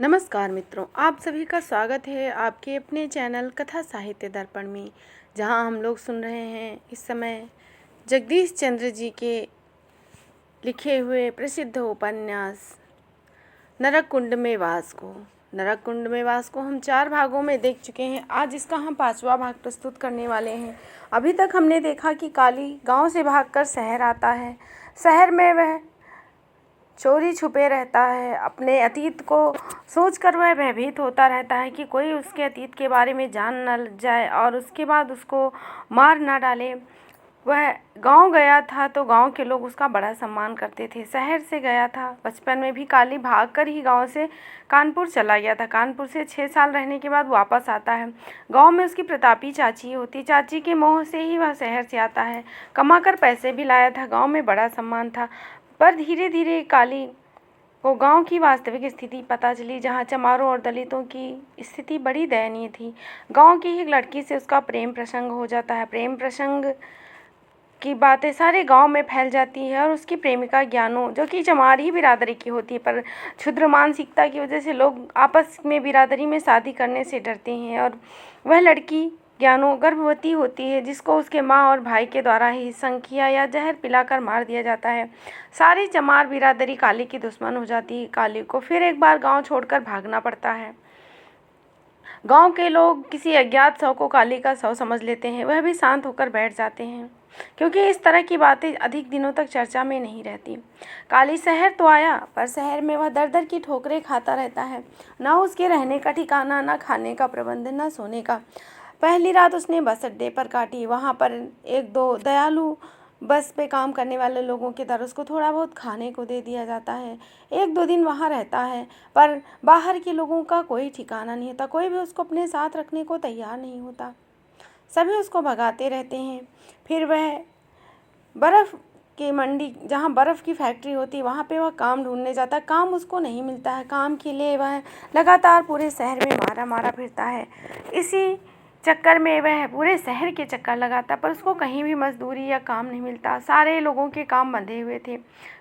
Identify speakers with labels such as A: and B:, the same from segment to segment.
A: नमस्कार मित्रों, आप सभी का स्वागत है आपके अपने चैनल कथा साहित्य दर्पण में, जहां हम लोग सुन रहे हैं इस समय जगदीश चंद्र जी के लिखे हुए प्रसिद्ध उपन्यास नरक कुंड में वास को। नरक कुंड में वास को हम 4 भागों में देख चुके हैं। आज इसका हम 5वां भाग प्रस्तुत करने वाले हैं। अभी तक हमने देखा कि काली गांव से भागकर शहर आता है। शहर में वह चोरी छुपे रहता है। अपने अतीत को सोचकर वह भयभीत होता रहता है कि कोई उसके अतीत के बारे में जान न जाए और उसके बाद उसको मार ना डाले। वह गांव गया था तो गांव के लोग उसका बड़ा सम्मान करते थे। शहर से गया था, बचपन में भी काली भागकर ही गांव से कानपुर चला गया था। कानपुर से 6 साल रहने के बाद वापस आता है। गांव में उसकी प्रतापी चाची होती। चाची के मोह से ही वह शहर से आता है। कमाकर पैसे भी लाया था। गांव में बड़ा सम्मान था। पर धीरे धीरे काली को गांव की वास्तविक स्थिति पता चली, जहां चमारों और दलितों की स्थिति बड़ी दयनीय थी। गांव की एक लड़की से उसका प्रेम प्रसंग हो जाता है। प्रेम प्रसंग की बातें सारे गांव में फैल जाती है और उसकी प्रेमिका ज्ञानू, जो कि चमार ही बिरादरी की होती है, पर क्षुद्र मानसिकता की वजह से लोग आपस में बिरादरी में शादी करने से डरते हैं और वह लड़की ज्ञानू गर्भवती होती है, जिसको उसके माँ और भाई के द्वारा ही संखिया या जहर पिलाकर मार दिया जाता है। सारी चमार बिरादरी काली की दुश्मन हो जाती है। काली को फिर एक बार गांव छोड़कर भागना पड़ता है। गांव के लोग किसी अज्ञात शव को काली का शव समझ लेते हैं। वह भी शांत होकर बैठ जाते हैं, क्योंकि इस तरह की बातें अधिक दिनों तक चर्चा में नहीं रहती। काली शहर तो आया, पर शहर में वह दर दर की ठोकरें खाता रहता है। ना उसके रहने का ठिकाना, ना खाने का प्रबंध, ना सोने का। पहली रात उसने बस अड्डे पर काटी। वहाँ पर 1-2 दयालु बस पे काम करने वाले लोगों के द्वारा उसको थोड़ा बहुत खाने को दे दिया जाता है। 1-2 दिन वहाँ रहता है, पर बाहर के लोगों का कोई ठिकाना नहीं होता। कोई भी उसको अपने साथ रखने को तैयार नहीं होता। सभी उसको भगाते रहते हैं। फिर वह बर्फ़ की मंडी, जहाँ बर्फ़ की फैक्ट्री होती है, वहाँ पे वह काम ढूंढने जाता है। काम उसको नहीं मिलता है। काम के लिए वह लगातार पूरे शहर में मारा मारा फिरता है। इसी चक्कर में वह पूरे शहर के चक्कर लगाता, पर उसको कहीं भी मजदूरी या काम नहीं मिलता। सारे लोगों के काम बंधे हुए थे।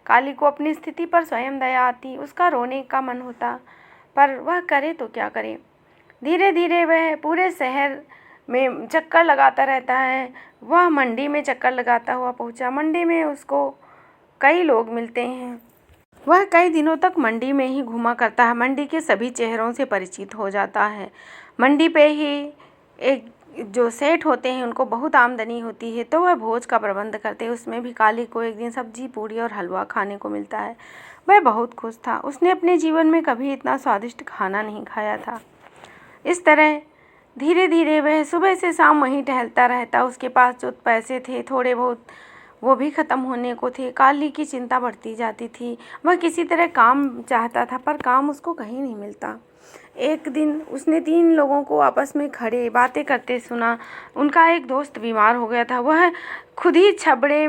A: काली को अपनी स्थिति पर स्वयं दया आती। उसका रोने का मन होता, पर वह करे तो क्या करे। धीरे धीरे वह पूरे शहर में चक्कर लगाता रहता है। वह मंडी में चक्कर लगाता हुआ पहुंचा। मंडी में उसको कई लोग मिलते हैं। वह कई दिनों तक मंडी में ही घूमा करता है। मंडी के सभी चेहरों से परिचित हो जाता है। मंडी पे ही एक जो सेठ होते हैं, उनको बहुत आमदनी होती है, तो वह भोज का प्रबंध करते हैं। उसमें भी काली को एक दिन सब्जी, पूड़ी और हलवा खाने को मिलता है। वह बहुत खुश था। उसने अपने जीवन में कभी इतना स्वादिष्ट खाना नहीं खाया था। इस तरह धीरे धीरे वह सुबह से शाम वहीं टहलता रहता। उसके पास जो पैसे थे थोड़े बहुत, वो भी ख़त्म होने को थे। काली की चिंता बढ़ती जाती थी। वह किसी तरह काम चाहता था, पर काम उसको कहीं नहीं मिलता। एक दिन उसने 3 लोगों को आपस में खड़े बातें करते सुना। उनका एक दोस्त बीमार हो गया था। वह खुद ही छबड़े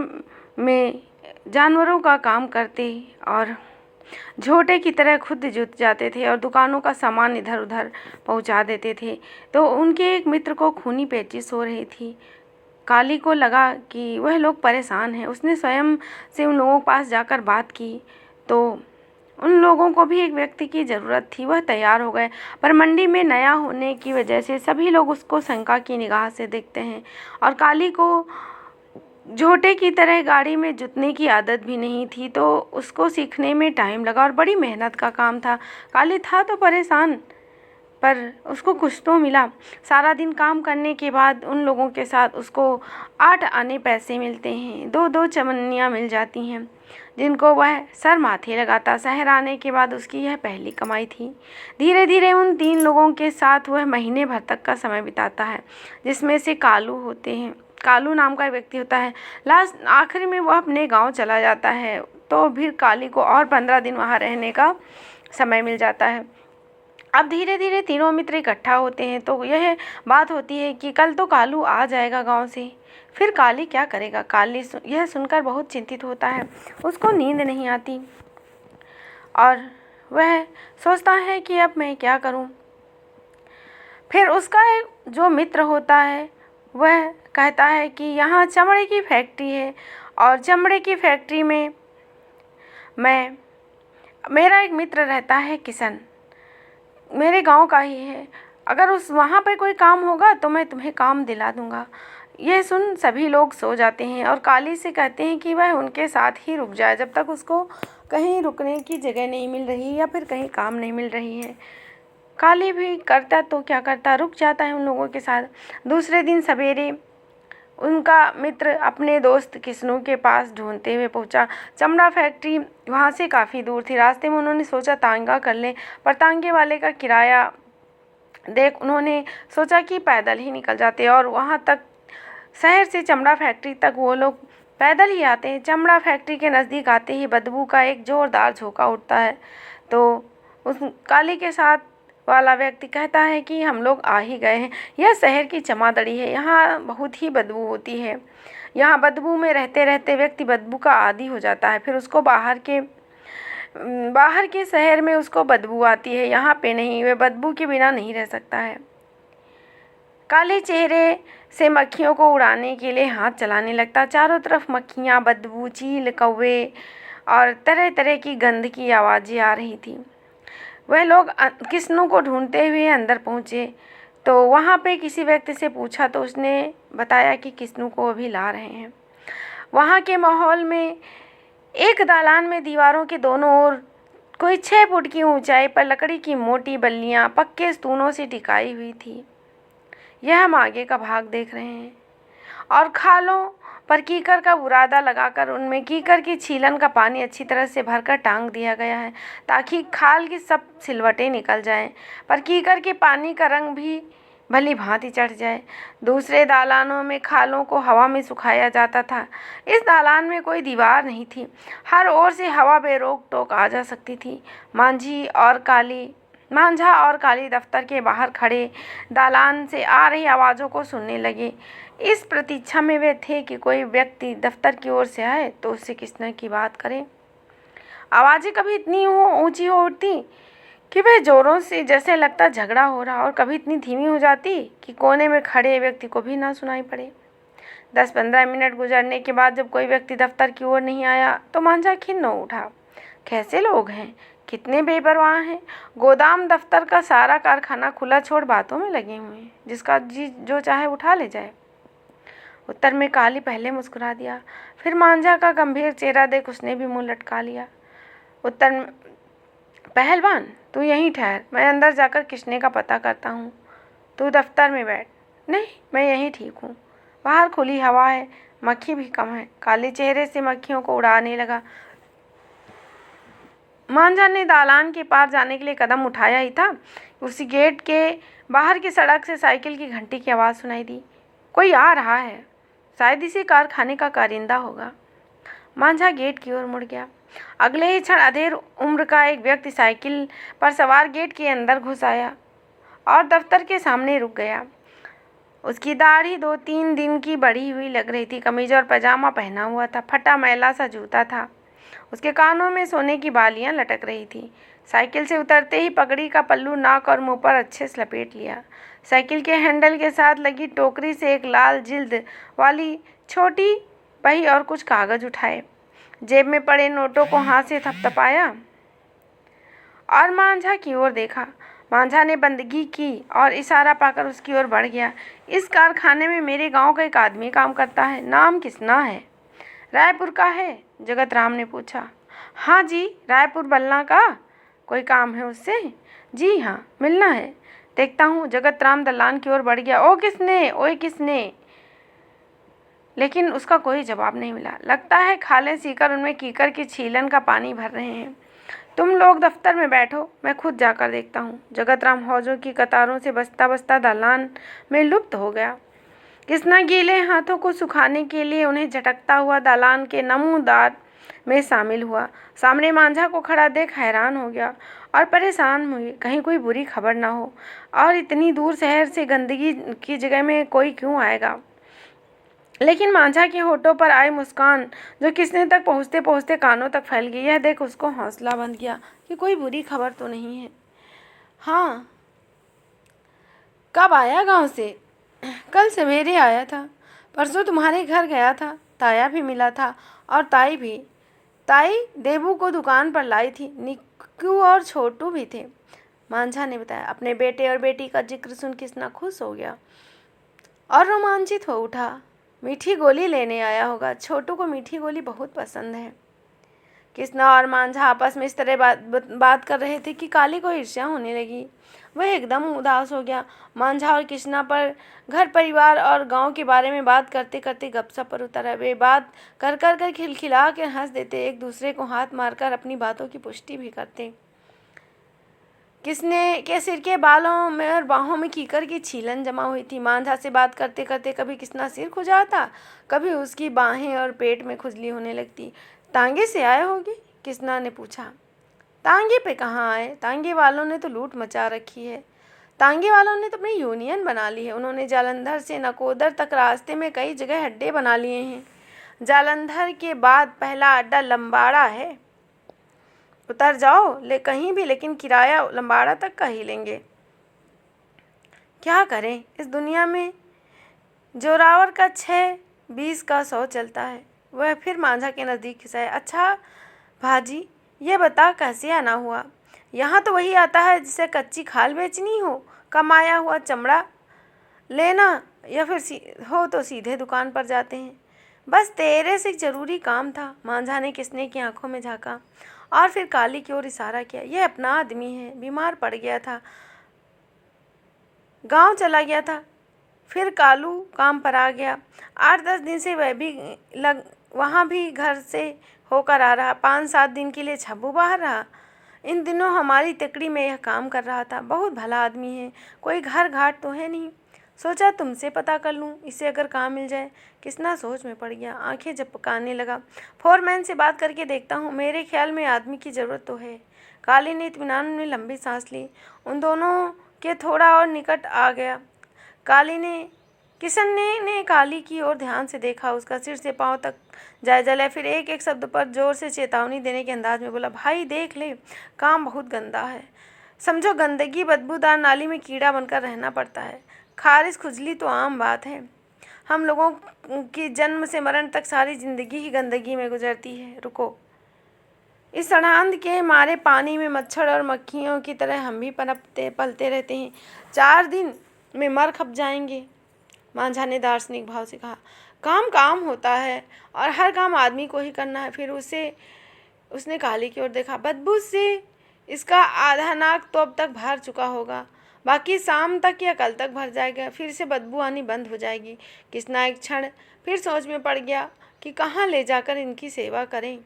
A: में जानवरों का काम करते और झोटे की तरह खुद जुट जाते थे और दुकानों का सामान इधर उधर पहुंचा देते थे। तो उनके एक मित्र को खूनी पेचिश हो रही थी। काली को लगा कि वह लोग परेशान हैं। उसने स्वयं से उन लोगों के पास जाकर बात की, तो उन लोगों को भी एक व्यक्ति की ज़रूरत थी। वह तैयार हो गए, पर मंडी में नया होने की वजह से सभी लोग उसको शंका की निगाह से देखते हैं और काली को झोटे की तरह गाड़ी में जुतने की आदत भी नहीं थी, तो उसको सीखने में टाइम लगा और बड़ी मेहनत का काम था। काली था तो परेशान, पर उसको कुछ तो मिला। सारा दिन काम करने के बाद उन लोगों के साथ उसको 8 आने पैसे मिलते हैं। 2-2 चवन्नियाँ मिल जाती हैं, जिनको वह सर माथे लगाता। शहर आने के बाद उसकी यह पहली कमाई थी। धीरे धीरे उन 3 लोगों के साथ वह महीने भर तक का समय बिताता है, जिसमें से कालू होते हैं। कालू नाम का व्यक्ति होता है। लास्ट आखिर में वह अपने गांव चला जाता है, तो फिर काली को और 15 दिन वहाँ रहने का समय मिल जाता है। अब धीरे धीरे तीनों मित्र इकट्ठा होते हैं, तो यह बात होती है कि कल तो कालू आ जाएगा गांव से। फिर काली क्या करेगा। काली यह सुनकर बहुत चिंतित होता है। उसको नींद नहीं आती और वह सोचता है कि अब मैं क्या करूं। फिर उसका एक जो मित्र होता है, वह कहता है कि यहाँ चमड़े की फैक्ट्री है और चमड़े की फैक्ट्री में मेरा एक मित्र रहता है, किशन। मेरे गांव का ही है, अगर उस वहाँ पे कोई काम होगा तो मैं तुम्हें काम दिला दूँगा। यह सुन सभी लोग सो जाते हैं और काली से कहते हैं कि वह उनके साथ ही रुक जाए जब तक उसको कहीं रुकने की जगह नहीं मिल रही या फिर कहीं काम नहीं मिल रही है। काली भी करता तो क्या करता, रुक जाता है उन लोगों के साथ। दूसरे दिन सवेरे उनका मित्र अपने दोस्त किस्नू के पास ढूंढते हुए पहुंचा। चमड़ा फैक्ट्री वहां से काफ़ी दूर थी। रास्ते में उन्होंने सोचा तांगा कर लें, पर तांगे वाले का किराया देख उन्होंने सोचा कि पैदल ही निकल जाते और वहां तक शहर से चमड़ा फैक्ट्री तक वो लोग पैदल ही आते हैं। चमड़ा फैक्ट्री के नज़दीक आते ही बदबू का एक ज़ोरदार झोंका उठता है तो उस काली के साथ वाला व्यक्ति कहता है कि हम लोग आ ही गए हैं। यह शहर की चमादड़ी है, यहाँ बहुत ही बदबू होती है। यहाँ बदबू में रहते रहते व्यक्ति बदबू का आदी हो जाता है, फिर उसको बाहर के शहर में उसको बदबू आती है, यहाँ पे नहीं, वह बदबू के बिना नहीं रह सकता है। काले चेहरे से मक्खियों को उड़ाने के लिए हाथ चलाने लगता। चारों तरफ मक्खियाँ, बदबू, चील, कौवे और तरह तरह की गंध की आवाज़ें आ रही थी। वह लोग किस्नू को ढूंढते हुए अंदर पहुँचे तो वहाँ पे किसी व्यक्ति से पूछा तो उसने बताया कि किस्नू को अभी ला रहे हैं। वहाँ के माहौल में एक दालान में दीवारों के दोनों ओर कोई 6 फुट की ऊंचाई पर लकड़ी की मोटी बल्लियाँ पक्के स्तूनों से टिकाई हुई थी। यह हम आगे का भाग देख रहे हैं और खालों पर कीकर का बुरादा लगाकर उनमें कीकर की छीलन का पानी अच्छी तरह से भरकर टांग दिया गया है ताकि खाल की सब सिलवटें निकल जाएं, पर कीकर के पानी का रंग भी भली भांति चढ़ जाए। दूसरे दालानों में खालों को हवा में सुखाया जाता था। इस दालान में कोई दीवार नहीं थी, हर ओर से हवा बेरोक टोक आ जा सकती थी। मांझा और काली दफ्तर के बाहर खड़े दालान से आ रही आवाज़ों को सुनने लगे। इस प्रतीक्षा में वे थे कि कोई व्यक्ति दफ्तर की ओर से आए तो उससे किस्नू की बात करें। आवाज़ें कभी इतनी ऊंची हो उठती कि वह जोरों से जैसे लगता झगड़ा हो रहा और कभी इतनी धीमी हो जाती कि कोने में खड़े व्यक्ति को भी ना सुनाई पड़े। 10-15 मिनट गुजरने के बाद जब कोई व्यक्ति दफ्तर की ओर नहीं आया तो मांझा खिन्न हो उठा। कैसे लोग हैं, कितने बेपरवाह हैं। गोदाम दफ्तर का सारा कारखाना खुला छोड़ बातों में लगे हुए हैं, जिसका जी जो चाहे उठा ले जाए। उत्तर में काली पहले मुस्कुरा दिया, फिर मांझा का गंभीर चेहरा देख उसने भी मुंह लटका लिया। उत्तर में, पहलवान तू यहीं ठहर, मैं अंदर जाकर किस्ने का पता करता हूँ, तू दफ्तर में बैठ। नहीं, मैं यहीं ठीक हूँ, बाहर खुली हवा है, मक्खी भी कम है। काले चेहरे से मक्खियों को उड़ाने लगा। मांझा ने दालान के पार जाने के लिए कदम उठाया ही था, उसी गेट के बाहर की सड़क से साइकिल की घंटी की आवाज़ सुनाई दी। कोई आ रहा है, शायद इसी कारखाने का कारिंदा होगा। मांझा गेट की ओर मुड़ गया। अगले ही क्षण अधेड़ उम्र का एक व्यक्ति साइकिल पर सवार गेट के अंदर घुस आया और दफ्तर के सामने रुक गया। उसकी दाढ़ी 2-3 दिन की बढ़ी हुई लग रही थी। कमीज और पैजामा पहना हुआ था, फटा मैला सा जूता था। उसके कानों में सोने की बालियां लटक रही थी। साइकिल से उतरते ही पगड़ी का पल्लू नाक और मुंह पर अच्छे से लपेट लिया। साइकिल के हैंडल के साथ लगी टोकरी से एक लाल जिल्द वाली छोटी बही और कुछ कागज उठाए, जेब में पड़े नोटों को हाथ से थपथपाया और मांझा की ओर देखा। मांझा ने बंदगी की और इशारा पाकर उसकी ओर बढ़ गया। इस कारखाने में मेरे गांव का एक आदमी काम करता है, नाम किस्ना है। रायपुर का है? जगत राम ने पूछा। हाँ जी, रायपुर बलना का। कोई काम है उससे? जी हाँ, मिलना है। देखता हूँ। जगत राम दलान की ओर बढ़ गया। ओ किसने, ओए किसने, लेकिन उसका कोई जवाब नहीं मिला। लगता है खाले सीकर उनमें कीकर की छीलन का पानी भर रहे हैं। तुम लोग दफ्तर में बैठो, मैं खुद जाकर देखता हूँ। जगत राम हौजों की कतारों से बसता बसता दालान में लुप्त हो गया। किस्ना गीले हाथों को सुखाने के लिए उन्हें झटकता हुआ दालान के नमूदार में शामिल हुआ। सामने मांझा को खड़ा देख हैरान हो गया और परेशान हुई, कहीं कोई बुरी खबर ना हो, और इतनी दूर शहर से गंदगी की जगह में कोई क्यों आएगा। लेकिन मांझा के होठों पर आई मुस्कान जो किस्ने तक पहुँचते पहुँचते कानों तक फैल गई, यह देख उसको हौसला बंध गया कि कोई बुरी खबर तो नहीं है। हाँ, कब आया गांव से? कल सवेरे आया था। परसों तुम्हारे घर गया था, ताया भी मिला था और ताई भी। ताई देबू को दुकान पर लाई थी, निक्कू और छोटू भी थे। मांझा ने बताया। अपने बेटे और बेटी का जिक्र सुन किसना खुश हो गया और रोमांचित हो उठा। मीठी गोली लेने आया होगा, छोटू को मीठी गोली बहुत पसंद है। किसना और मांझा आपस में इस तरह बात कर रहे थे कि काली को ईर्ष्या होने लगी। वह एकदम उदास हो गया। मांझा और किसना पर घर परिवार और गांव के बारे में बात करते करते गपशप पर उतर आए। वे बात कर कर कर खिलखिला कर हंस देते, एक दूसरे को हाथ मारकर अपनी बातों की पुष्टि भी करते। किसने के सिर के बालों में और बाहों में कीकर की छीलन जमा हुई थी। मांझा से बात करते करते कभी किसना सिर खुजाता, कभी उसकी बाहें और पेट में खुजली होने लगती। तांगे से आए होगी? किसना ने पूछा। तांगे पे कहाँ आए, तांगे वालों ने तो लूट मचा रखी है। तांगे वालों ने तो अपनी यूनियन बना ली है। उन्होंने जालंधर से नकोदर तक रास्ते में कई जगह अड्डे बना लिए हैं। जालंधर के बाद पहला अड्डा लंबाड़ा है। उतर जाओ ले कहीं भी, लेकिन किराया लंबाड़ा तक का ही लेंगे। क्या करें, इस दुनिया में जोरावर का 6-20 का 100 चलता है। वह फिर मांझा के नज़दीक खिसाया। अच्छा भाजी, ये बता कैसे आना हुआ? यहाँ तो वही आता है जिसे कच्ची खाल बेचनी हो, कमाया हुआ चमड़ा लेना, या फिर हो तो सीधे दुकान पर जाते हैं। बस तेरे से ज़रूरी काम था। मांझा ने किसने की आंखों में झांका और फिर काली की ओर इशारा किया। यह अपना आदमी है, बीमार पड़ गया था, गांव चला गया था, फिर कालू काम पर आ गया। 8-10 दिन से वह भी वहाँ भी घर से होकर आ रहा। 5-7 दिन के लिए छब्बू बाहर रहा। इन दिनों हमारी तिकड़ी में यह काम कर रहा था। बहुत भला आदमी है, कोई घर घाट तो है नहीं। सोचा तुमसे पता कर लूँ, इसे अगर काम मिल जाए। किसना सोच में पड़ गया, आंखें झपकाने लगा। फोरमैन से बात करके देखता हूँ, मेरे ख्याल में आदमी की ज़रूरत तो है। काली ने इत्मीनान में लंबी सांस ली। उन दोनों के थोड़ा और निकट आ गया। किशन ने काली की ओर ध्यान से देखा। उसका सिर से पांव तक जायजा लिया, फिर एक एक शब्द पर जोर से चेतावनी देने के अंदाज में बोला, भाई देख ले, काम बहुत गंदा है। समझो गंदगी बदबूदार नाली में कीड़ा बनकर रहना पड़ता है। खारिश खुजली तो आम बात है। हम लोगों की जन्म से मरण तक सारी जिंदगी ही गंदगी में गुजरती है। रुको, इस सड़ांध के मारे पानी में मच्छर और मक्खियों की तरह हम भी पलते रहते हैं। 4 दिन में मर खप जाएंगे। मांझा ने दार्शनिक भाव से कहा। काम काम होता है और हर काम आदमी को ही करना है। फिर उसने काली की ओर देखा। बदबू से इसका आधा नाक तो अब तक भर चुका होगा, बाकी शाम तक या कल तक भर जाएगा, फिर से बदबू आनी बंद हो जाएगी। किसना एक क्षण फिर सोच में पड़ गया कि कहाँ ले जाकर इनकी सेवा करें।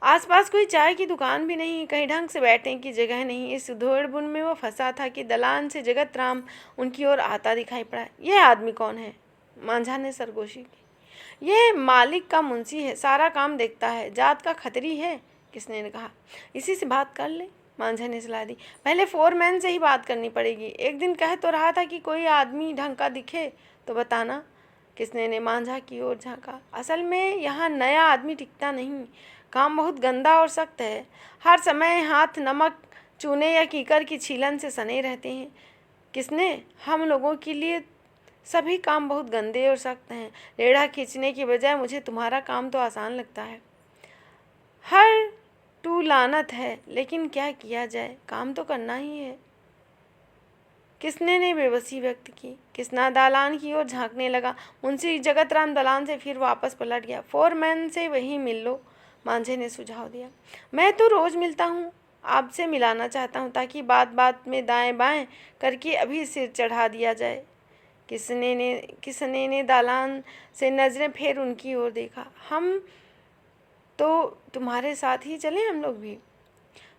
A: आसपास कोई चाय की दुकान भी नहीं, कहीं ढंग से बैठने की जगह नहीं। इस धोड़-बुन में वो फंसा था कि दलान से जगत राम उनकी ओर आता दिखाई पड़ा। यह आदमी कौन है? मांझा ने सरगोशी की। यह मालिक का मुंशी है, सारा काम देखता है, जात का खतरी है। किसने ने कहा। इसी से बात कर ले, मांझा ने सलाह दी। पहले फोरमैन से ही बात करनी पड़ेगी। एक दिन कह तो रहा था कि कोई आदमी ढंग का दिखे तो बताना। किसने ने मांझा की ओर झांका। असल में यहाँ नया आदमी टिकता नहीं, काम बहुत गंदा और सख्त है। हर समय हाथ नमक चूने या कीकर की छीलन से सने रहते हैं। किसने, हम लोगों के लिए सभी काम बहुत गंदे और सख्त हैं। रेढ़ा खींचने की बजाय मुझे तुम्हारा काम तो आसान लगता है। हर टू लानत है, लेकिन क्या किया जाए, काम तो करना ही है। किसने ने बेबसी व्यक्त की। किसना दालान की ओर झांकने लगा। मुंशी जगतराम दालान से फिर वापस पलट गया। फोरमैन से वहीं मिल लो, मांझे ने सुझाव दिया। मैं तो रोज़ मिलता हूँ, आपसे मिलाना चाहता हूँ ताकि बात बात में दाएं बाएं करके अभी सिर चढ़ा दिया जाए। किसने ने दालान से नज़रें फेर उनकी ओर देखा। हम तो तुम्हारे साथ ही चलें, हम लोग भी।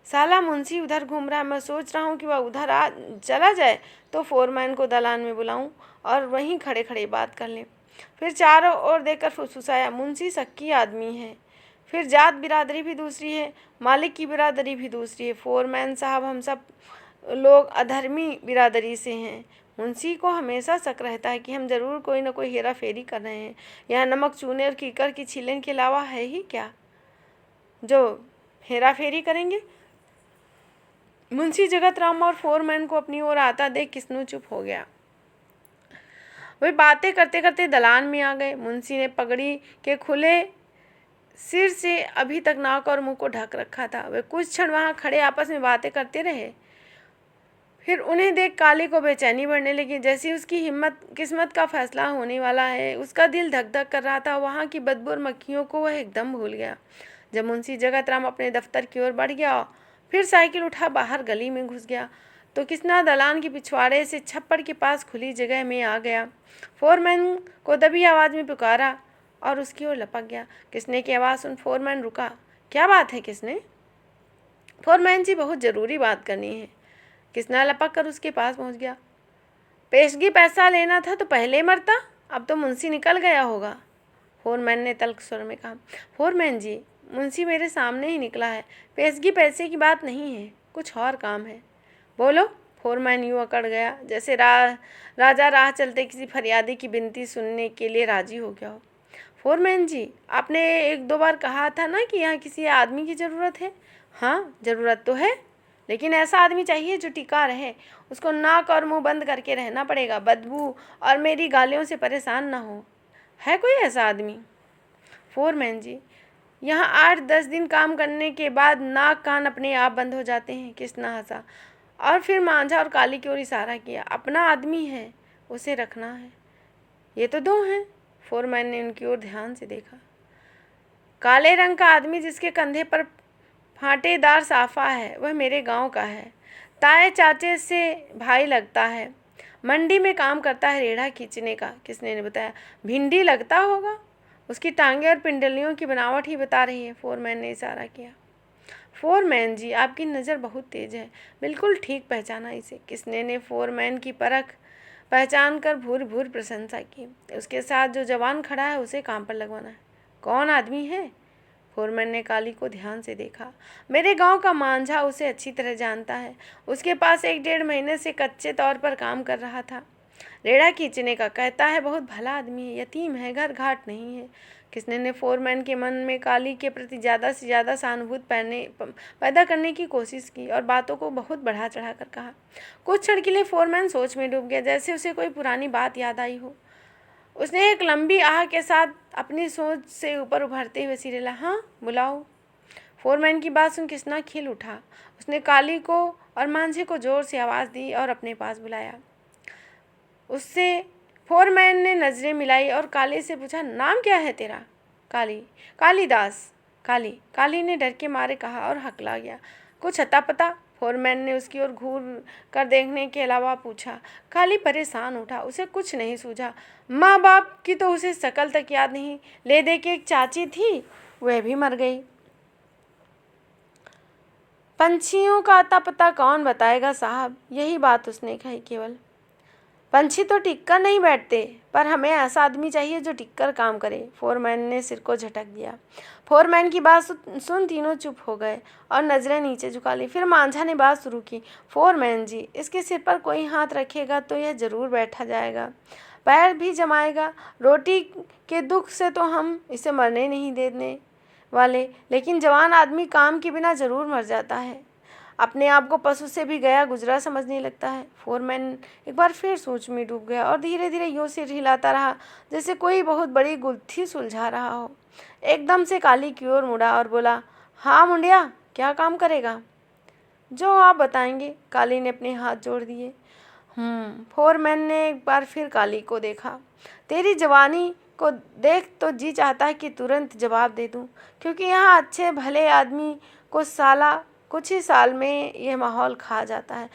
A: साला मुंशी उधर घूम रहा है, मैं सोच रहा हूँ कि वह उधर चला जाए तो फोरमैन को दालान में बुलाऊं और वहीं खड़े खड़े बात कर लें। फिर चारों ओर देखकर फुसफुसाया। मुंशी सक्की आदमी है, फिर जात बिरादरी भी दूसरी है, मालिक की बिरादरी भी दूसरी है। फोरमैन साहब, हम सब लोग अधर्मी बिरादरी से हैं। मुंशी को हमेशा शक रहता है कि हम ज़रूर कोई ना कोई हेरा फेरी कर रहे हैं। यहाँ नमक चूने और कीकर की छीलन के अलावा है ही क्या जो हेरा फेरी करेंगे। मुंशी जगतराम और फोरमैन को अपनी ओर आता देख किसनू चुप हो गया। वे बातें करते करते दलान में आ गए। मुंशी ने पगड़ी के खुले सिर से अभी तक नाक और मुंह को ढक रखा था। वे कुछ क्षण वहां खड़े आपस में बातें करते रहे। फिर उन्हें देख काली को बेचैनी बढ़ने लगी। जैसी उसकी हिम्मत किस्मत का फैसला होने वाला है, उसका दिल धक धक कर रहा था। वहाँ की बदबू और मक्खियों को वह एकदम भूल गया। जब मुंशी जगत राम अपने दफ्तर की ओर बढ़ गया, फिर साइकिल उठा बाहर गली में घुस गया, तो किसना दलान के पिछवाड़े से छप्पर के पास खुली जगह में आ गया। फोरमैन को दबी आवाज़ में पुकारा और उसकी ओर लपक गया। किसने की आवाज़ सुन फोरमैन रुका। क्या बात है किसने? फोरमैन जी, बहुत ज़रूरी बात करनी है। किसना लपक कर उसके पास पहुंच गया। पेशगी पैसा लेना था तो पहले मरता, अब तो मुंशी निकल गया होगा, फोरमैन ने तल्ख स्वर में कहा। फोरमैन जी, मुंशी मेरे सामने ही निकला है। पेशगी पैसे की बात नहीं है, कुछ और काम है। बोलो। फोरमैन यूँ अकड़ गया जैसे राजा राह चलते किसी फरियादी की विनती सुनने के लिए राजी हो गया हो। फोरमैन जी, आपने एक दो बार कहा था ना कि यहाँ किसी आदमी की ज़रूरत है। हाँ, ज़रूरत तो है, लेकिन ऐसा आदमी चाहिए जो टिका रहे। उसको नाक और मुंह बंद करके रहना पड़ेगा, बदबू और मेरी गालियों से परेशान ना हो। है कोई ऐसा आदमी? फोरमैन जी, यहाँ 8-10 दिन काम करने के बाद नाक कान अपने आप बंद हो जाते हैं। किसना हंसा और फिर मांझा और काली की ओर इशारा किया। अपना आदमी है, उसे रखना है। ये तो दो हैं। फोरमैन ने उनकी ओर ध्यान से देखा। काले रंग का आदमी जिसके कंधे पर फाटेदार साफा है, वह मेरे गांव का है। ताए चाचे से भाई लगता है। मंडी में काम करता है रेढ़ा खींचने का। किसने ने बताया। भिंडी लगता होगा, उसकी टांगे और पिंडलियों की बनावट ही बता रही है। फोरमैन ने इशारा किया। फोरमैन जी, आपकी नज़र बहुत तेज़ है, बिल्कुल ठीक पहचाना इसे। किसने ने फोरमैन की परख पहचान कर भूर भूर प्रशंसा की। उसके साथ जो जवान खड़ा है उसे काम पर लगवाना है। कौन आदमी है? फोरमैन ने काली को ध्यान से देखा। मेरे गांव का मांझा उसे अच्छी तरह जानता है। उसके पास 1-1.5 महीने से कच्चे तौर पर काम कर रहा था। रेढ़ा खींचने का, कहता है बहुत भला आदमी है, यतीम है, घर घाट नहीं है। किसने ने फोरमैन के मन में काली के प्रति ज़्यादा से ज़्यादा सहानुभूति पैदा करने की कोशिश की और बातों को बहुत बढ़ा चढ़ा कर कहा। कुछ क्षण के लिए फोरमैन सोच में डूब गया, जैसे उसे कोई पुरानी बात याद आई हो। उसने एक लंबी आह के साथ अपनी सोच से ऊपर उभरते हुए सिरेला। हाँ, बुलाओ। फोरमैन की बात सुन किसना खिल उठा। उसने काली को और मांझे को जोर से आवाज़ दी और अपने पास बुलाया। उससे फोरमैन ने नज़रें मिलाई और काली से पूछा, नाम क्या है तेरा? काली। कालीदास। काली ने डर के मारे कहा और हकला गया। कुछ अता पता? फोरमैन ने उसकी ओर घूर कर देखने के अलावा पूछा। काली परेशान उठा, उसे कुछ नहीं सूझा। माँ बाप की तो उसे शकल तक याद नहीं। ले दे के एक चाची थी, वह भी मर गई। पंछियों का अता पता कौन बताएगा साहब, यही बात उसने कही केवल। पंछी तो टिककर नहीं बैठते, पर हमें ऐसा आदमी चाहिए जो टिककर काम करे। फोरमैन ने सिर को झटक दिया। फोरमैन की बात सुन तीनों चुप हो गए और नज़रें नीचे झुका ली। फिर मांझा ने बात शुरू की। फोरमैन जी, इसके सिर पर कोई हाथ रखेगा तो यह ज़रूर बैठा जाएगा, पैर भी जमाएगा। रोटी के दुख से तो हम इसे मरने नहीं देने वाले, लेकिन जवान आदमी काम के बिना ज़रूर मर जाता है। अपने आप को पशु से भी गया गुजरा समझने लगता है। फोरमैन एक बार फिर सोच में डूब गया और धीरे धीरे यूँ सिर हिलाता रहा जैसे कोई बहुत बड़ी गुत्थी सुलझा रहा हो। एकदम से काली की ओर मुड़ा और बोला, हाँ मुंडिया, क्या काम करेगा? जो आप बताएंगे। काली ने अपने हाथ जोड़ दिए। फोरमैन ने एक बार फिर काली को देखा। तेरी जवानी को देख तो जी चाहता है कि तुरंत जवाब दे दूं, क्योंकि यहाँ अच्छे भले आदमी को साला कुछ ही साल में यह माहौल खा जाता है।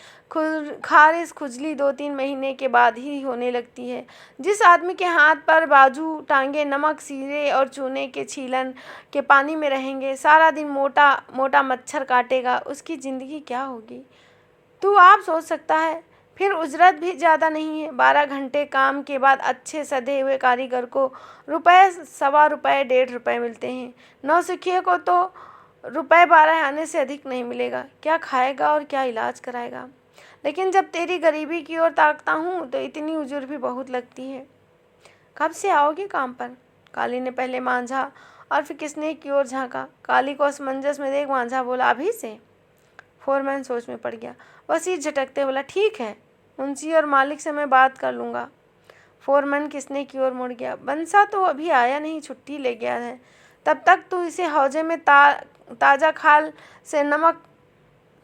A: खारिश खुजली 2-3 महीने के बाद ही होने लगती है। जिस आदमी के हाथ पर बाजू टांगे नमक सीरे और चूने के छीलन के पानी में रहेंगे, सारा दिन मोटा मोटा मच्छर काटेगा, उसकी ज़िंदगी क्या होगी? तू आप सोच सकता है। फिर उजरत भी ज़्यादा नहीं है। 12 घंटे काम के बाद अच्छे सधे हुए कारीगर को रुपये, सवा रुपये, 1.5 रुपये मिलते हैं। नौसिखिए को तो ₹12 आने से अधिक नहीं मिलेगा। क्या खाएगा और क्या इलाज कराएगा? लेकिन जब तेरी गरीबी की ओर ताकता हूँ तो इतनी उजुर भी बहुत लगती है। कब से आओगे काम पर? काली ने पहले मांझा और फिर किसने की ओर झाँका। काली को असमंजस में देख मांझा बोला, अभी से? फोरमैन सोच में पड़ गया। वह सिर झटकते बोला, ठीक है, मुंशी और मालिक से मैं बात कर लूँगा। फोरमैन किसने की ओर मुड़ गया। बंसा तो अभी आया नहीं, छुट्टी ले गया है। तब तक तू इसे हौजे में ताज़ा खाल से नमक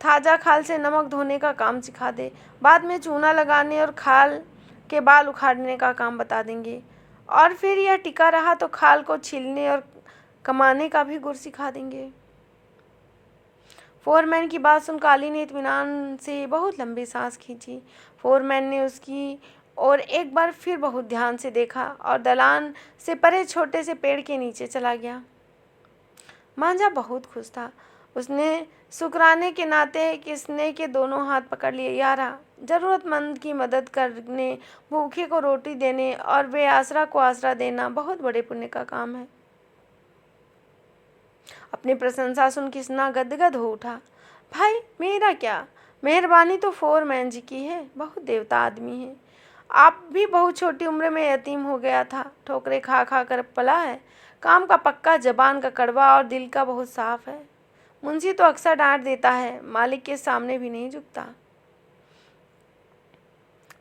A: ताज़ा खाल से नमक धोने का काम सिखा दे। बाद में चूना लगाने और खाल के बाल उखाड़ने का काम बता देंगे। और फिर यह टिका रहा तो खाल को छीलने और कमाने का भी गुर सिखा देंगे। फोरमैन की बात सुन काली ने इत्मीनान से बहुत लंबी सांस खींची। फोरमैन ने उसकी और एक बार फिर बहुत ध्यान से देखा और दलान से परे छोटे से पेड़ के नीचे चला गया। मांझा बहुत खुश था। उसने शुक्राने के नाते किसने के दोनों हाथ पकड़ लिए। यारा, जरूरतमंद की मदद करने, भूखे को रोटी देने और बेआसरा को आसरा देना बहुत बड़े पुण्य का काम है। अपनी प्रशंसा सुन किसना गदगद हो उठा। भाई, मेरा क्या, मेहरबानी तो फोरमैन जी की है, बहुत देवता आदमी है। आप भी बहुत छोटी उम्र में यतीम हो गया था, ठोकरे खा खा कर पला है। काम का पक्का, जबान का कड़वा और दिल का बहुत साफ है। मुंशी तो अक्सर डांट देता है, मालिक के सामने भी नहीं झुकता।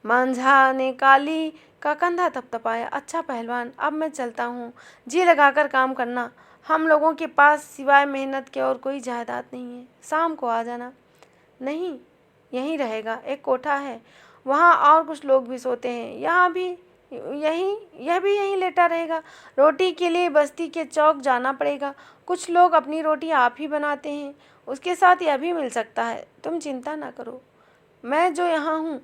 A: मांझा ने काली का कंधा थपथपाया। अच्छा पहलवान, अब मैं चलता हूँ। जी लगाकर काम करना। हम लोगों के पास सिवाय मेहनत के और कोई जायदाद नहीं है। शाम को आ जाना। नहीं, यहीं रहेगा। एक कोठा है, वहाँ और कुछ लोग भी सोते हैं। यहाँ भी यह भी यहीं लेटा रहेगा। रोटी के लिए बस्ती के चौक जाना पड़ेगा। कुछ लोग अपनी रोटी आप ही बनाते हैं। उसके साथ यह भी मिल सकता है। तुम चिंता ना करो, मैं जो यहाँ हूँ,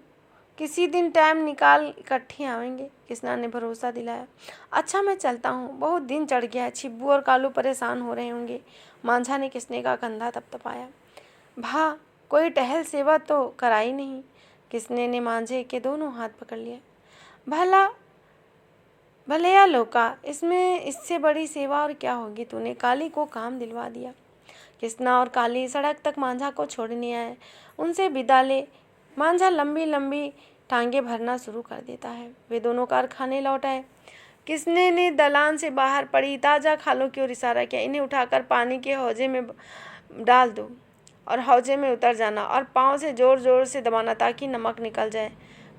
A: किसी दिन टाइम निकाल इकट्ठे आवेंगे, किसना ने भरोसा दिलाया। अच्छा, मैं चलता हूँ, बहुत दिन चढ़ गया है। छिब्बू और कालू परेशान हो रहे होंगे। मांझा ने किसने का कंधा थपथपाया। भा, कोई टहल सेवा तो कराई नहीं। किसने ने मांझे के दोनों हाथ पकड़ लिया। भले लोका, इसमें इससे बड़ी सेवा और क्या होगी। तूने काली को काम दिलवा दिया। किसना और काली सड़क तक मांझा को छोड़ने आए। उनसे विदा ले मांझा लंबी लंबी टांगे भरना शुरू कर देता है। वे दोनों कारखाने लौट आए। किसने ने दलान से बाहर पड़ी ताज़ा खालों की ओर इशारा किया। इन्हें उठाकर पानी के हौजे में डाल दो और हौजे में उतर जाना और पाँव से ज़ोर ज़ोर से दबाना ताकि नमक निकल जाए।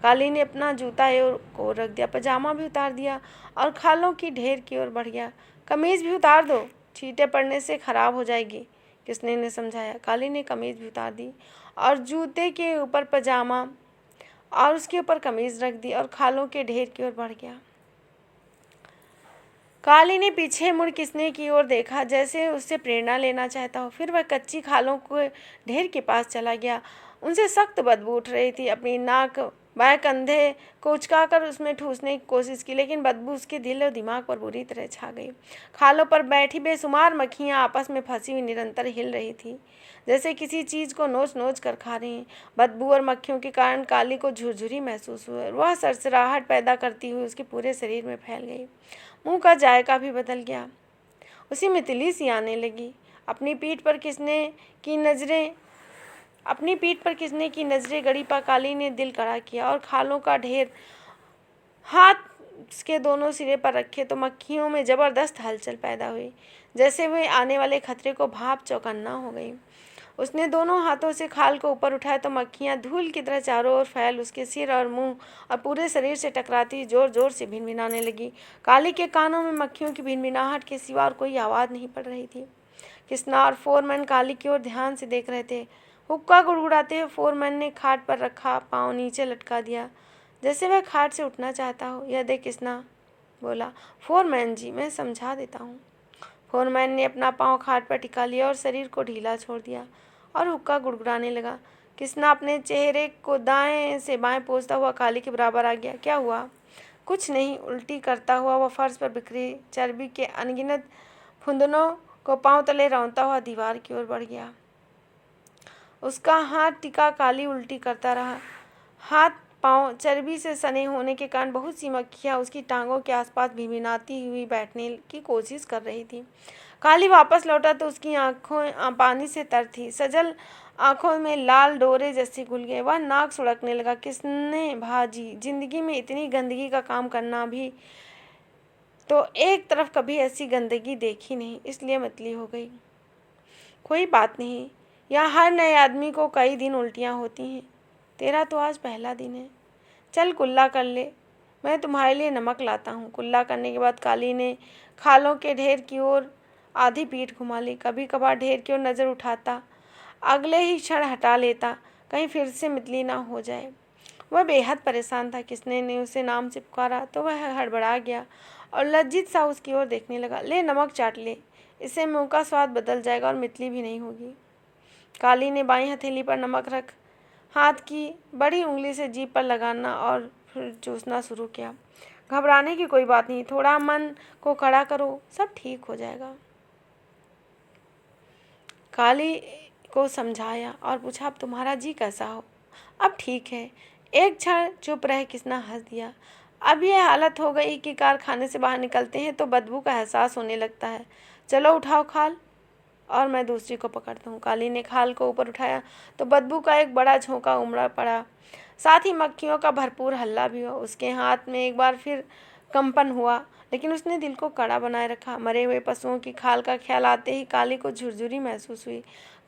A: काली ने अपना जूता को रख दिया, पजामा भी उतार दिया और खालों की ढेर की ओर बढ़ गया। कमीज़ भी उतार दो, छींटे पड़ने से खराब हो जाएगी, किसने ने समझाया। काली ने कमीज़ भी उतार दी और जूते के ऊपर पजामा और उसके ऊपर कमीज़ रख दी और खालों के ढेर की ओर बढ़ गया। काली ने पीछे मुड़ किसने की ओर देखा, जैसे उससे प्रेरणा लेना चाहता हो। फिर वह कच्ची खालों के ढेर के पास चला गया। उनसे सख्त बदबू उठ रही थी। अपनी नाक बाएं कंधे को उचकाकर उसमें ठूसने की कोशिश की, लेकिन बदबू उसके दिल और दिमाग पर बुरी तरह छा गई। खालों पर बैठी बेशुमार मक्खियाँ आपस में फंसी हुई निरंतर हिल रही थी, जैसे किसी चीज़ को नोच नोच कर खा रही हैं। बदबू और मक्खियों के कारण काली को झुरझुरी महसूस हुई। वह सरसराहट पैदा करती हुई उसके पूरे शरीर में फैल गई। मुंह का जायका भी बदल गया। उसी में तिली सी आने लगी। अपनी पीठ पर किसने की नज़रें गड़ी पर काली ने दिल कड़ा किया और खालों का ढेर हाथ उसके दोनों सिरे पर रखे तो मक्खियों में ज़बरदस्त हलचल पैदा हुई, जैसे वे आने वाले खतरे को भाप चौकन्ना हो गई। उसने दोनों हाथों से खाल को ऊपर उठाया तो मक्खियाँ धूल की तरह चारों ओर फैल उसके सिर और मुंह और पूरे शरीर से टकराती जोर जोर से भिनभिनाने लगी। काली के कानों में मक्खियों की भिनभिनाहट के सिवा और कोई आवाज़ नहीं पड़ रही थी। किसना और फोरमैन काली की ओर ध्यान से देख रहे थे। हुक्का गुड़गुड़ाते हुए फोरमैन ने खाट पर रखा पाँव नीचे लटका दिया, जैसे वह खाट से उठना चाहता हो। यह देख किसना बोला, फोरमैन जी, मैं समझा देता हूँ। फोरमैन ने अपना पाँव खाट पर टिका लिया और शरीर को ढीला छोड़ दिया और हुक्का गुड़गुड़ाने लगा। किसना अपने चेहरे को दाएं से बाएं पोंछता हुआ काली के बराबर आ गया। क्या हुआ? कुछ नहीं। उल्टी करता हुआ वह फर्श पर बिखरी चर्बी के अनगिनत फुंदनों को पाँव तले रौंदता हुआ दीवार की ओर बढ़ गया। उसका हाथ टिका काली उल्टी करता रहा। हाथ पाँव चर्बी से सने होने के कारण बहुत सी मक्खियाँ उसकी टांगों के आसपास भिनभिनाती हुई बैठने की कोशिश कर रही थी। काली वापस लौटा तो उसकी आंखों पानी से तर थी। सजल आंखों में लाल डोरे जैसे घुल गए। वह नाक सुड़कने लगा। किसने भाजी, जिंदगी में इतनी गंदगी का काम करना भी तो एक तरफ कभी ऐसी गंदगी देखी नहीं, इसलिए मतली हो गई। कोई बात नहीं, यहाँ हर नए आदमी को कई दिन उल्टियाँ होती हैं। तेरा तो आज पहला दिन है। चल कुल्ला कर ले, मैं तुम्हारे लिए नमक लाता हूँ। कुल्ला करने के बाद काली ने खालों के ढेर की ओर आधी पीठ घुमा ली। कभी कभार ढेर की ओर नज़र उठाता अगले ही क्षण हटा लेता, कहीं फिर से मितली ना हो जाए। वह बेहद परेशान था। किसने ने उसे नाम से पुकारा तो वह हड़बड़ा गया और लज्जित सा उसकी ओर देखने लगा। ले नमक चाट ले, इससे मुंह का स्वाद बदल जाएगा और मितली भी नहीं होगी। काली ने बाईं हथेली पर नमक रख हाथ की बड़ी उंगली से जीभ पर लगाना और फिर चूसना शुरू किया। घबराने की कोई बात नहीं, थोड़ा मन को कड़ा करो, सब ठीक हो जाएगा। काली को समझाया और पूछा, अब तुम्हारा जी कैसा हो? अब ठीक है। एक क्षण चुप रहे किसना हंस दिया। अब यह हालत हो गई कि कारखाने से बाहर निकलते हैं तो बदबू का एहसास होने लगता है। चलो उठाओ खाल और मैं दूसरी को पकड़ता हूँ। काली ने खाल को ऊपर उठाया तो बदबू का एक बड़ा झोंका उमड़ा पड़ा, साथ ही मक्खियों का भरपूर हल्ला भी हुआ। उसके हाथ में एक बार फिर कंपन हुआ, लेकिन उसने दिल को कड़ा बनाए रखा। मरे हुए पशुओं की खाल का ख्याल आते ही काली को झुरझुरी महसूस हुई।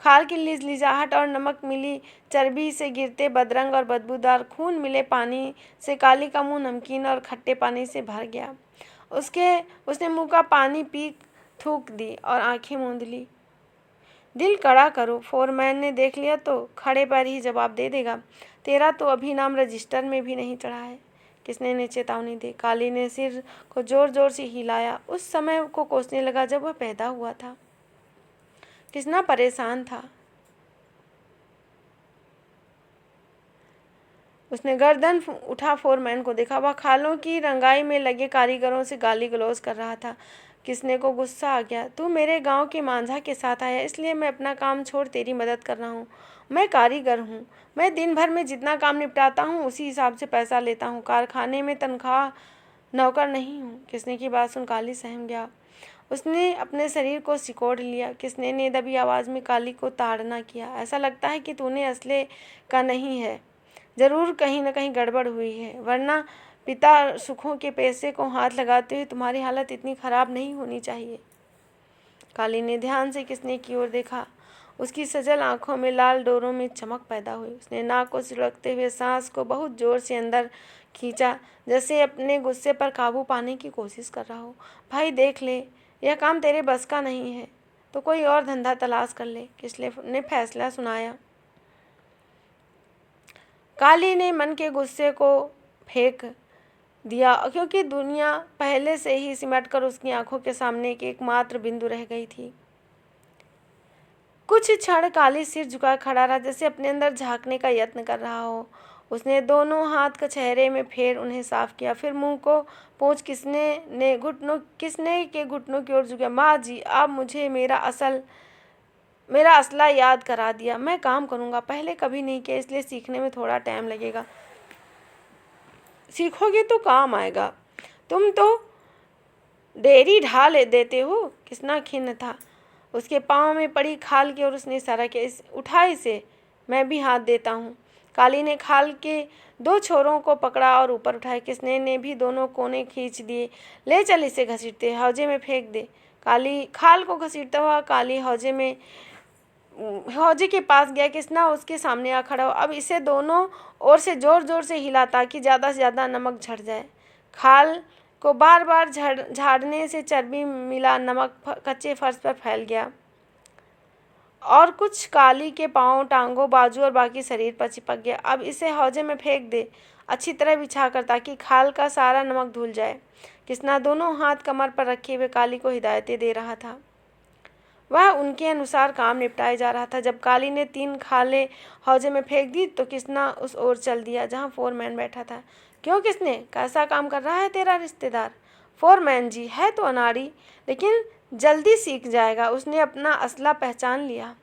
A: खाल की लिजलिजाहट और नमक मिली चर्बी से गिरते बदरंग और बदबूदार खून मिले पानी से काली का मुंह नमकीन और खट्टे पानी से भर गया। उसने मुंह का पानी पी थूक दी और आंखें मूंद ली। दिल कड़ा करो, फोरमैन ने देख लिया तो खड़े पैर ही जवाब दे देगा। तेरा तो अभी नाम रजिस्टर में भी नहीं चढ़ा है। किसने ने चेतावनी दी। काली ने सिर को जोर जोर से हिलाया। उस समय को कोसने लगा जब वह पैदा हुआ था। किसना परेशान था। उसने गर्दन उठा फोरमैन को देखा। वह खालों की रंगाई में लगे कारीगरों से गाली गलौज कर रहा था। किसने को गुस्सा आ गया। तू मेरे गांव के मांझा के साथ आया, इसलिए मैं अपना काम छोड़ तेरी मदद कर रहा हूँ। मैं कारीगर हूँ, मैं दिन भर में जितना काम निपटाता हूँ उसी हिसाब से पैसा लेता हूँ। कारखाने में तनख्वाह नौकर नहीं हूँ। किसने की बात सुन काली सहम गया। उसने अपने शरीर को सिकोड़ लिया। किसने ने दबी आवाज़ में काली को ताड़ना किया। ऐसा लगता है कि तूने असले का नहीं है, ज़रूर कहीं न कहीं गड़बड़ हुई है, वरना पिता सुखों के पैसे को हाथ लगाते हुए तुम्हारी हालत इतनी ख़राब नहीं होनी चाहिए। काली ने ध्यान से किसने की ओर देखा। उसकी सजल आंखों में लाल डोरों में चमक पैदा हुई। उसने नाक को सिलकते हुए सांस को बहुत जोर से अंदर खींचा, जैसे अपने गुस्से पर काबू पाने की कोशिश कर रहा हो। भाई देख ले, यह काम तेरे बस का नहीं है तो कोई और धंधा तलाश कर ले, किसने ने फैसला सुनाया। काली ने मन के गुस्से को फेंक दिया, क्योंकि दुनिया पहले से ही सिमटकर उसकी आंखों के सामने एक एकमात्र बिंदु रह गई थी। कुछ क्षण काली सिर झुका खड़ा रहा, जैसे अपने अंदर झांकने का यत्न कर रहा हो। उसने दोनों हाथ का चेहरे में फेर उन्हें साफ किया, फिर मुंह को पोंछ किसने के घुटनों की ओर झुका। माँ जी, आप मुझे मेरा असला याद करा दिया। मैं काम करूँगा, पहले कभी नहीं किया, इसलिए सीखने में थोड़ा टाइम लगेगा। सीखोगे तो काम आएगा। तुम तो डेरी ढाल देते हो। किसना खिन्न था। उसके पाँव में पड़ी खाल की ओर उसने इशारा किया। उठा इसे, मैं भी हाथ देता हूँ। काली ने खाल के दो छोरों को पकड़ा और ऊपर उठाया। किसने ने भी दोनों कोने खींच दिए। ले चल इसे घसीटते हौजे में फेंक दे। काली खाल को घसीटता हुआ काली हौजे के पास गया। किसना उसके सामने आ खड़ा हो। अब इसे दोनों ओर से जोर जोर से हिला ताकि ज़्यादा से ज़्यादा नमक झड़ जाए। खाल को बार बार झाड़ने से चर्बी मिला नमक कच्चे फर्श पर फैल गया और कुछ काली के पाँव, टांगों, बाजू और बाकी शरीर पर चिपक गया। अब इसे हौजे में फेंक दे, अच्छी तरह बिछाकर, ताकि खाल का सारा नमक धुल जाए। किसना दोनों हाथ कमर पर रखे हुए काली को हिदायतें दे रहा था। वह उनके अनुसार काम निपटाया जा रहा था। जब काली ने 3 खालें हौजे में फेंक दी तो किसना उस ओर चल दिया जहाँ फोरमैन बैठा था। क्यों किसने, कैसा काम कर रहा है तेरा रिश्तेदार? फोरमैन जी है तो अनाड़ी, लेकिन जल्दी सीख जाएगा। उसने अपना असला पहचान लिया।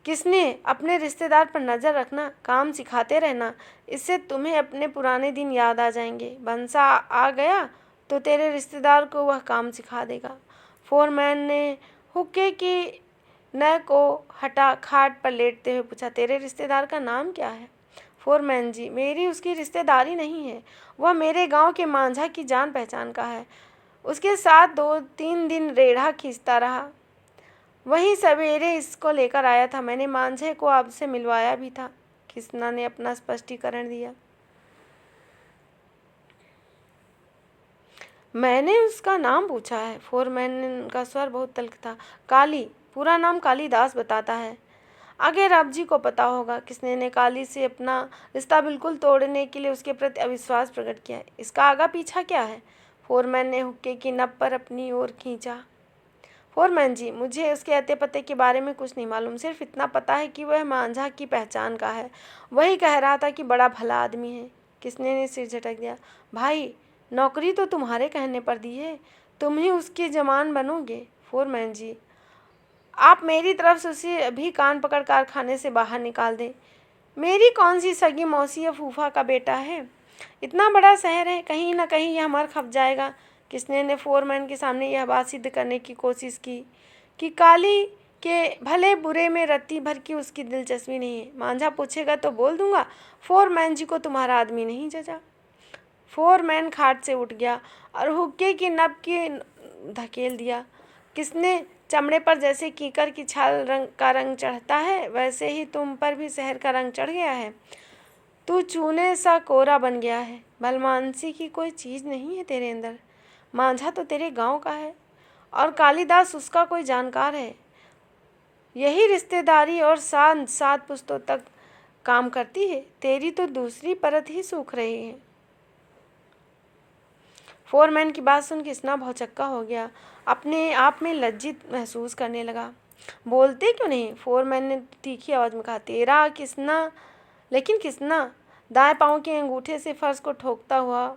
A: किसने, अपने रिश्तेदार पर नज़र रखना, काम सिखाते रहना, इससे तुम्हें अपने पुराने दिन याद आ जाएंगे। बंसा आ गया तो तेरे रिश्तेदार को वह काम सिखा देगा। फोरमैन ने हुक्के की नय को हटा खाट पर लेटते हुए पूछा, तेरे रिश्तेदार का नाम क्या है? फोरमैन जी, मेरी उसकी रिश्तेदारी नहीं है, वह मेरे गांव के मांझा की जान पहचान का है। उसके साथ 2-3 दिन रेढ़ा खींचता रहा, वहीं सवेरे इसको लेकर आया था। मैंने मांझे को आपसे मिलवाया भी था। किसना ने अपना स्पष्टीकरण दिया। मैंने उसका नाम पूछा है। फोरमैन का स्वर बहुत तल्ख था। काली, पूरा नाम कालीदास बताता है। आगे रब जी को पता होगा किसने ने काली से अपना रिश्ता बिल्कुल तोड़ने के लिए उसके प्रति अविश्वास प्रकट किया। इसका आगा पीछा क्या है? फोरमैन ने हुक्के की नब पर अपनी ओर खींचा। फोरमैन जी, मुझे उसके अते पते के बारे में कुछ नहीं मालूम, सिर्फ इतना पता है कि वह मांझा की पहचान का है। वही कह रहा था कि बड़ा भला आदमी है। किसने ने सिर झटक दिया। भाई, नौकरी तो तुम्हारे कहने पर दी है, तुम ही उसके जमान बनोगे। फोरमैन जी, आप मेरी तरफ से उसे अभी कान पकड़ कारखाने से बाहर निकाल दें। मेरी कौन सी सगी मौसी या फूफा का बेटा है? इतना बड़ा शहर है, कहीं ना कहीं यह मर खप जाएगा। किसने ने फोरमैन के सामने यह बात सिद्ध करने की कोशिश की कि काली के भले बुरे में रत्ती भर की उसकी दिलचस्पी नहीं है। मांझा पूछेगा तो बोल दूंगा फोरमैन जी को तुम्हारा आदमी नहीं जचा। फोरमैन खाट से उठ गया और हुक्के की नब की धकेल दिया। किसने चमड़े पर जैसे कीकर की छाल का रंग चढ़ता है, वैसे ही तुम पर भी शहर का रंग चढ़ गया है। तू चूने सा कोरा बन गया है। बलमानसी की कोई चीज़ नहीं है तेरे अंदर। मांझा तो तेरे गांव का है और कालीदास उसका कोई जानकार है। यही रिश्तेदारी और साथ सात पुश्तों तक काम करती है। तेरी तो दूसरी परत ही सूख रही है। फोरमैन की बात सुन किसना भौचक्का हो गया, अपने आप में लज्जित महसूस करने लगा। बोलते क्यों नहीं? फोरमैन ने तीखी आवाज़ में कहा। तेरा किसना? लेकिन किसना दाएं पांव के अंगूठे से फर्श को ठोकता हुआ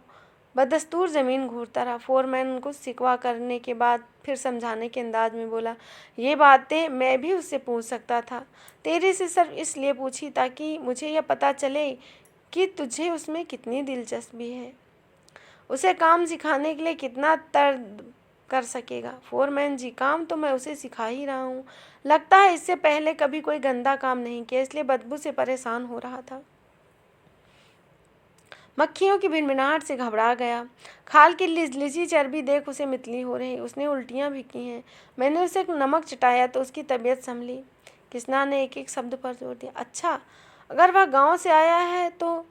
A: बदस्तूर ज़मीन घूरता रहा। फोरमैन उनको सिकवा करने के बाद फिर समझाने के अंदाज में बोला, ये बातें मैं भी उससे पूछ सकता था। तेरे से सिर्फ इसलिए पूछी ताकि मुझे यह पता चले कि तुझे उसमें कितनी दिलचस्पी है, उसे काम सिखाने के लिए कितना तर्द कर सकेगा। फोरमैन जी, काम तो मैं उसे सिखा ही रहा हूँ। लगता है इससे पहले कभी कोई गंदा काम नहीं किया, इसलिए बदबू से परेशान हो रहा था। मक्खियों की भिनभिनाहट से घबरा गया। खाल की लिजी चर्बी देख उसे मितली हो रही। उसने उल्टियाँ भी की हैं। मैंने उसे नमक चटाया तो उसकी तबीयत संभली। किसना ने एक एक शब्द पर जोर दिया। अच्छा, अगर वह गांव से आया है तो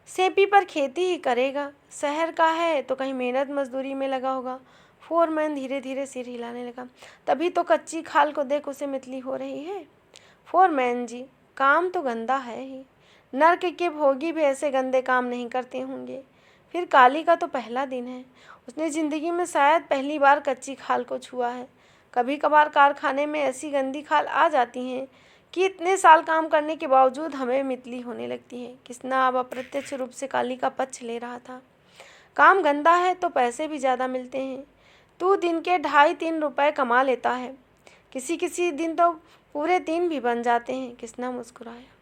A: सेपी पर खेती ही करेगा, शहर का है तो कहीं मेहनत मजदूरी में लगा होगा। फोरमैन धीरे धीरे सिर हिलाने लगा। तभी तो कच्ची खाल को देख उसे मितली हो रही है। फोरमैन जी, काम तो गंदा है ही। नर्क के भोगी भी ऐसे गंदे काम नहीं करते होंगे। फिर काली का तो पहला दिन है। उसने ज़िंदगी में शायद पहली बार कच्ची खाल को छुआ है। कभी कभार कारखाने में ऐसी गंदी खाल आ जाती हैं कि इतने साल काम करने के बावजूद हमें मितली होने लगती है। किसना अब अप्रत्यक्ष रूप से काली का पक्ष ले रहा था। काम गंदा है तो पैसे भी ज़्यादा मिलते हैं। तू दिन के 2.5-3 रुपए कमा लेता है, किसी किसी दिन तो पूरे 3 भी बन जाते हैं। किसना मुस्कुराया।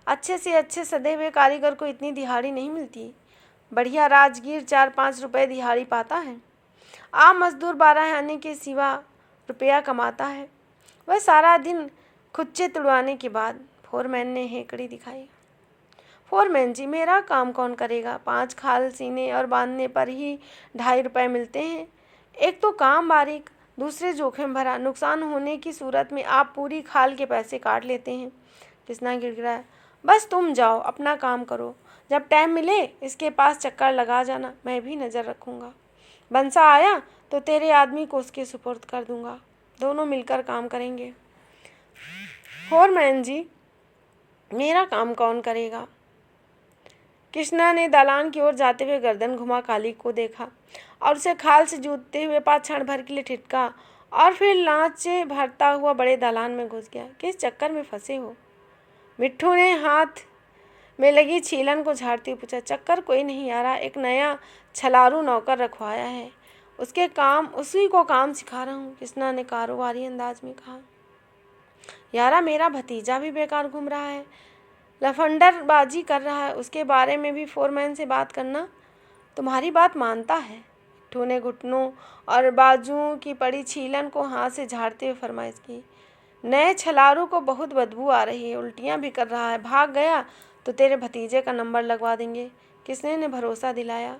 A: अच्छे से अच्छे सदे हुए कारीगर को इतनी दिहाड़ी नहीं मिलती। बढ़िया राजगीर 4-5 रुपए दिहाड़ी पाता है। आम मजदूर 12 आने के सिवा रुपया कमाता है, वह सारा दिन खुच्चे तुड़वाने के बाद। फोरमैन ने हेकड़ी दिखाई। फोरमैन जी, मेरा काम कौन करेगा? 5 खाल सीने और बांधने पर ही 2.5 रुपए मिलते हैं। एक तो काम बारीक, दूसरे जोखिम भरा। नुकसान होने की सूरत में आप पूरी खाल के पैसे काट लेते हैं। किसना गिड़गिड़ाया। बस तुम जाओ, अपना काम करो। जब टाइम मिले इसके पास चक्कर लगा जाना, मैं भी नज़र रखूँगा। बंसा आया तो तेरे आदमी को उसके सुपुर्द कर दूँगा, दोनों मिलकर काम करेंगे। फोरमैन जी, मेरा काम कौन करेगा? कृष्णा ने दालान की ओर जाते हुए गर्दन घुमा काली को देखा और उसे खाल से जूतते हुए पास क्षण भर के लिए ठिठका और फिर लांचे भरता हुआ बड़े दालान में घुस गया। किस चक्कर में फंसे हो? मिट्ठू ने हाथ में लगी छीलन को झाड़ते हुए पूछा। चक्कर कोई नहीं आ रहा, एक नया छलारू नौकर रखवाया है, उसी को काम सिखा रहा हूँ। कृष्णा ने कारोबारी अंदाज में कहा। यारा, मेरा भतीजा भी बेकार घूम रहा है, लफंडरबाजी कर रहा है, उसके बारे में भी फोरमैन से बात करना। तुम्हारी बात मानता है। मिट्ठू ने घुटनों और बाजुओं की पड़ी छीलन को हाथ से झाड़ते हुए फरमाइश की। नए छलारू को बहुत बदबू आ रही है, उल्टियाँ भी कर रहा है, भाग गया तो तेरे भतीजे का नंबर लगवा देंगे। किसने ने भरोसा दिलाया।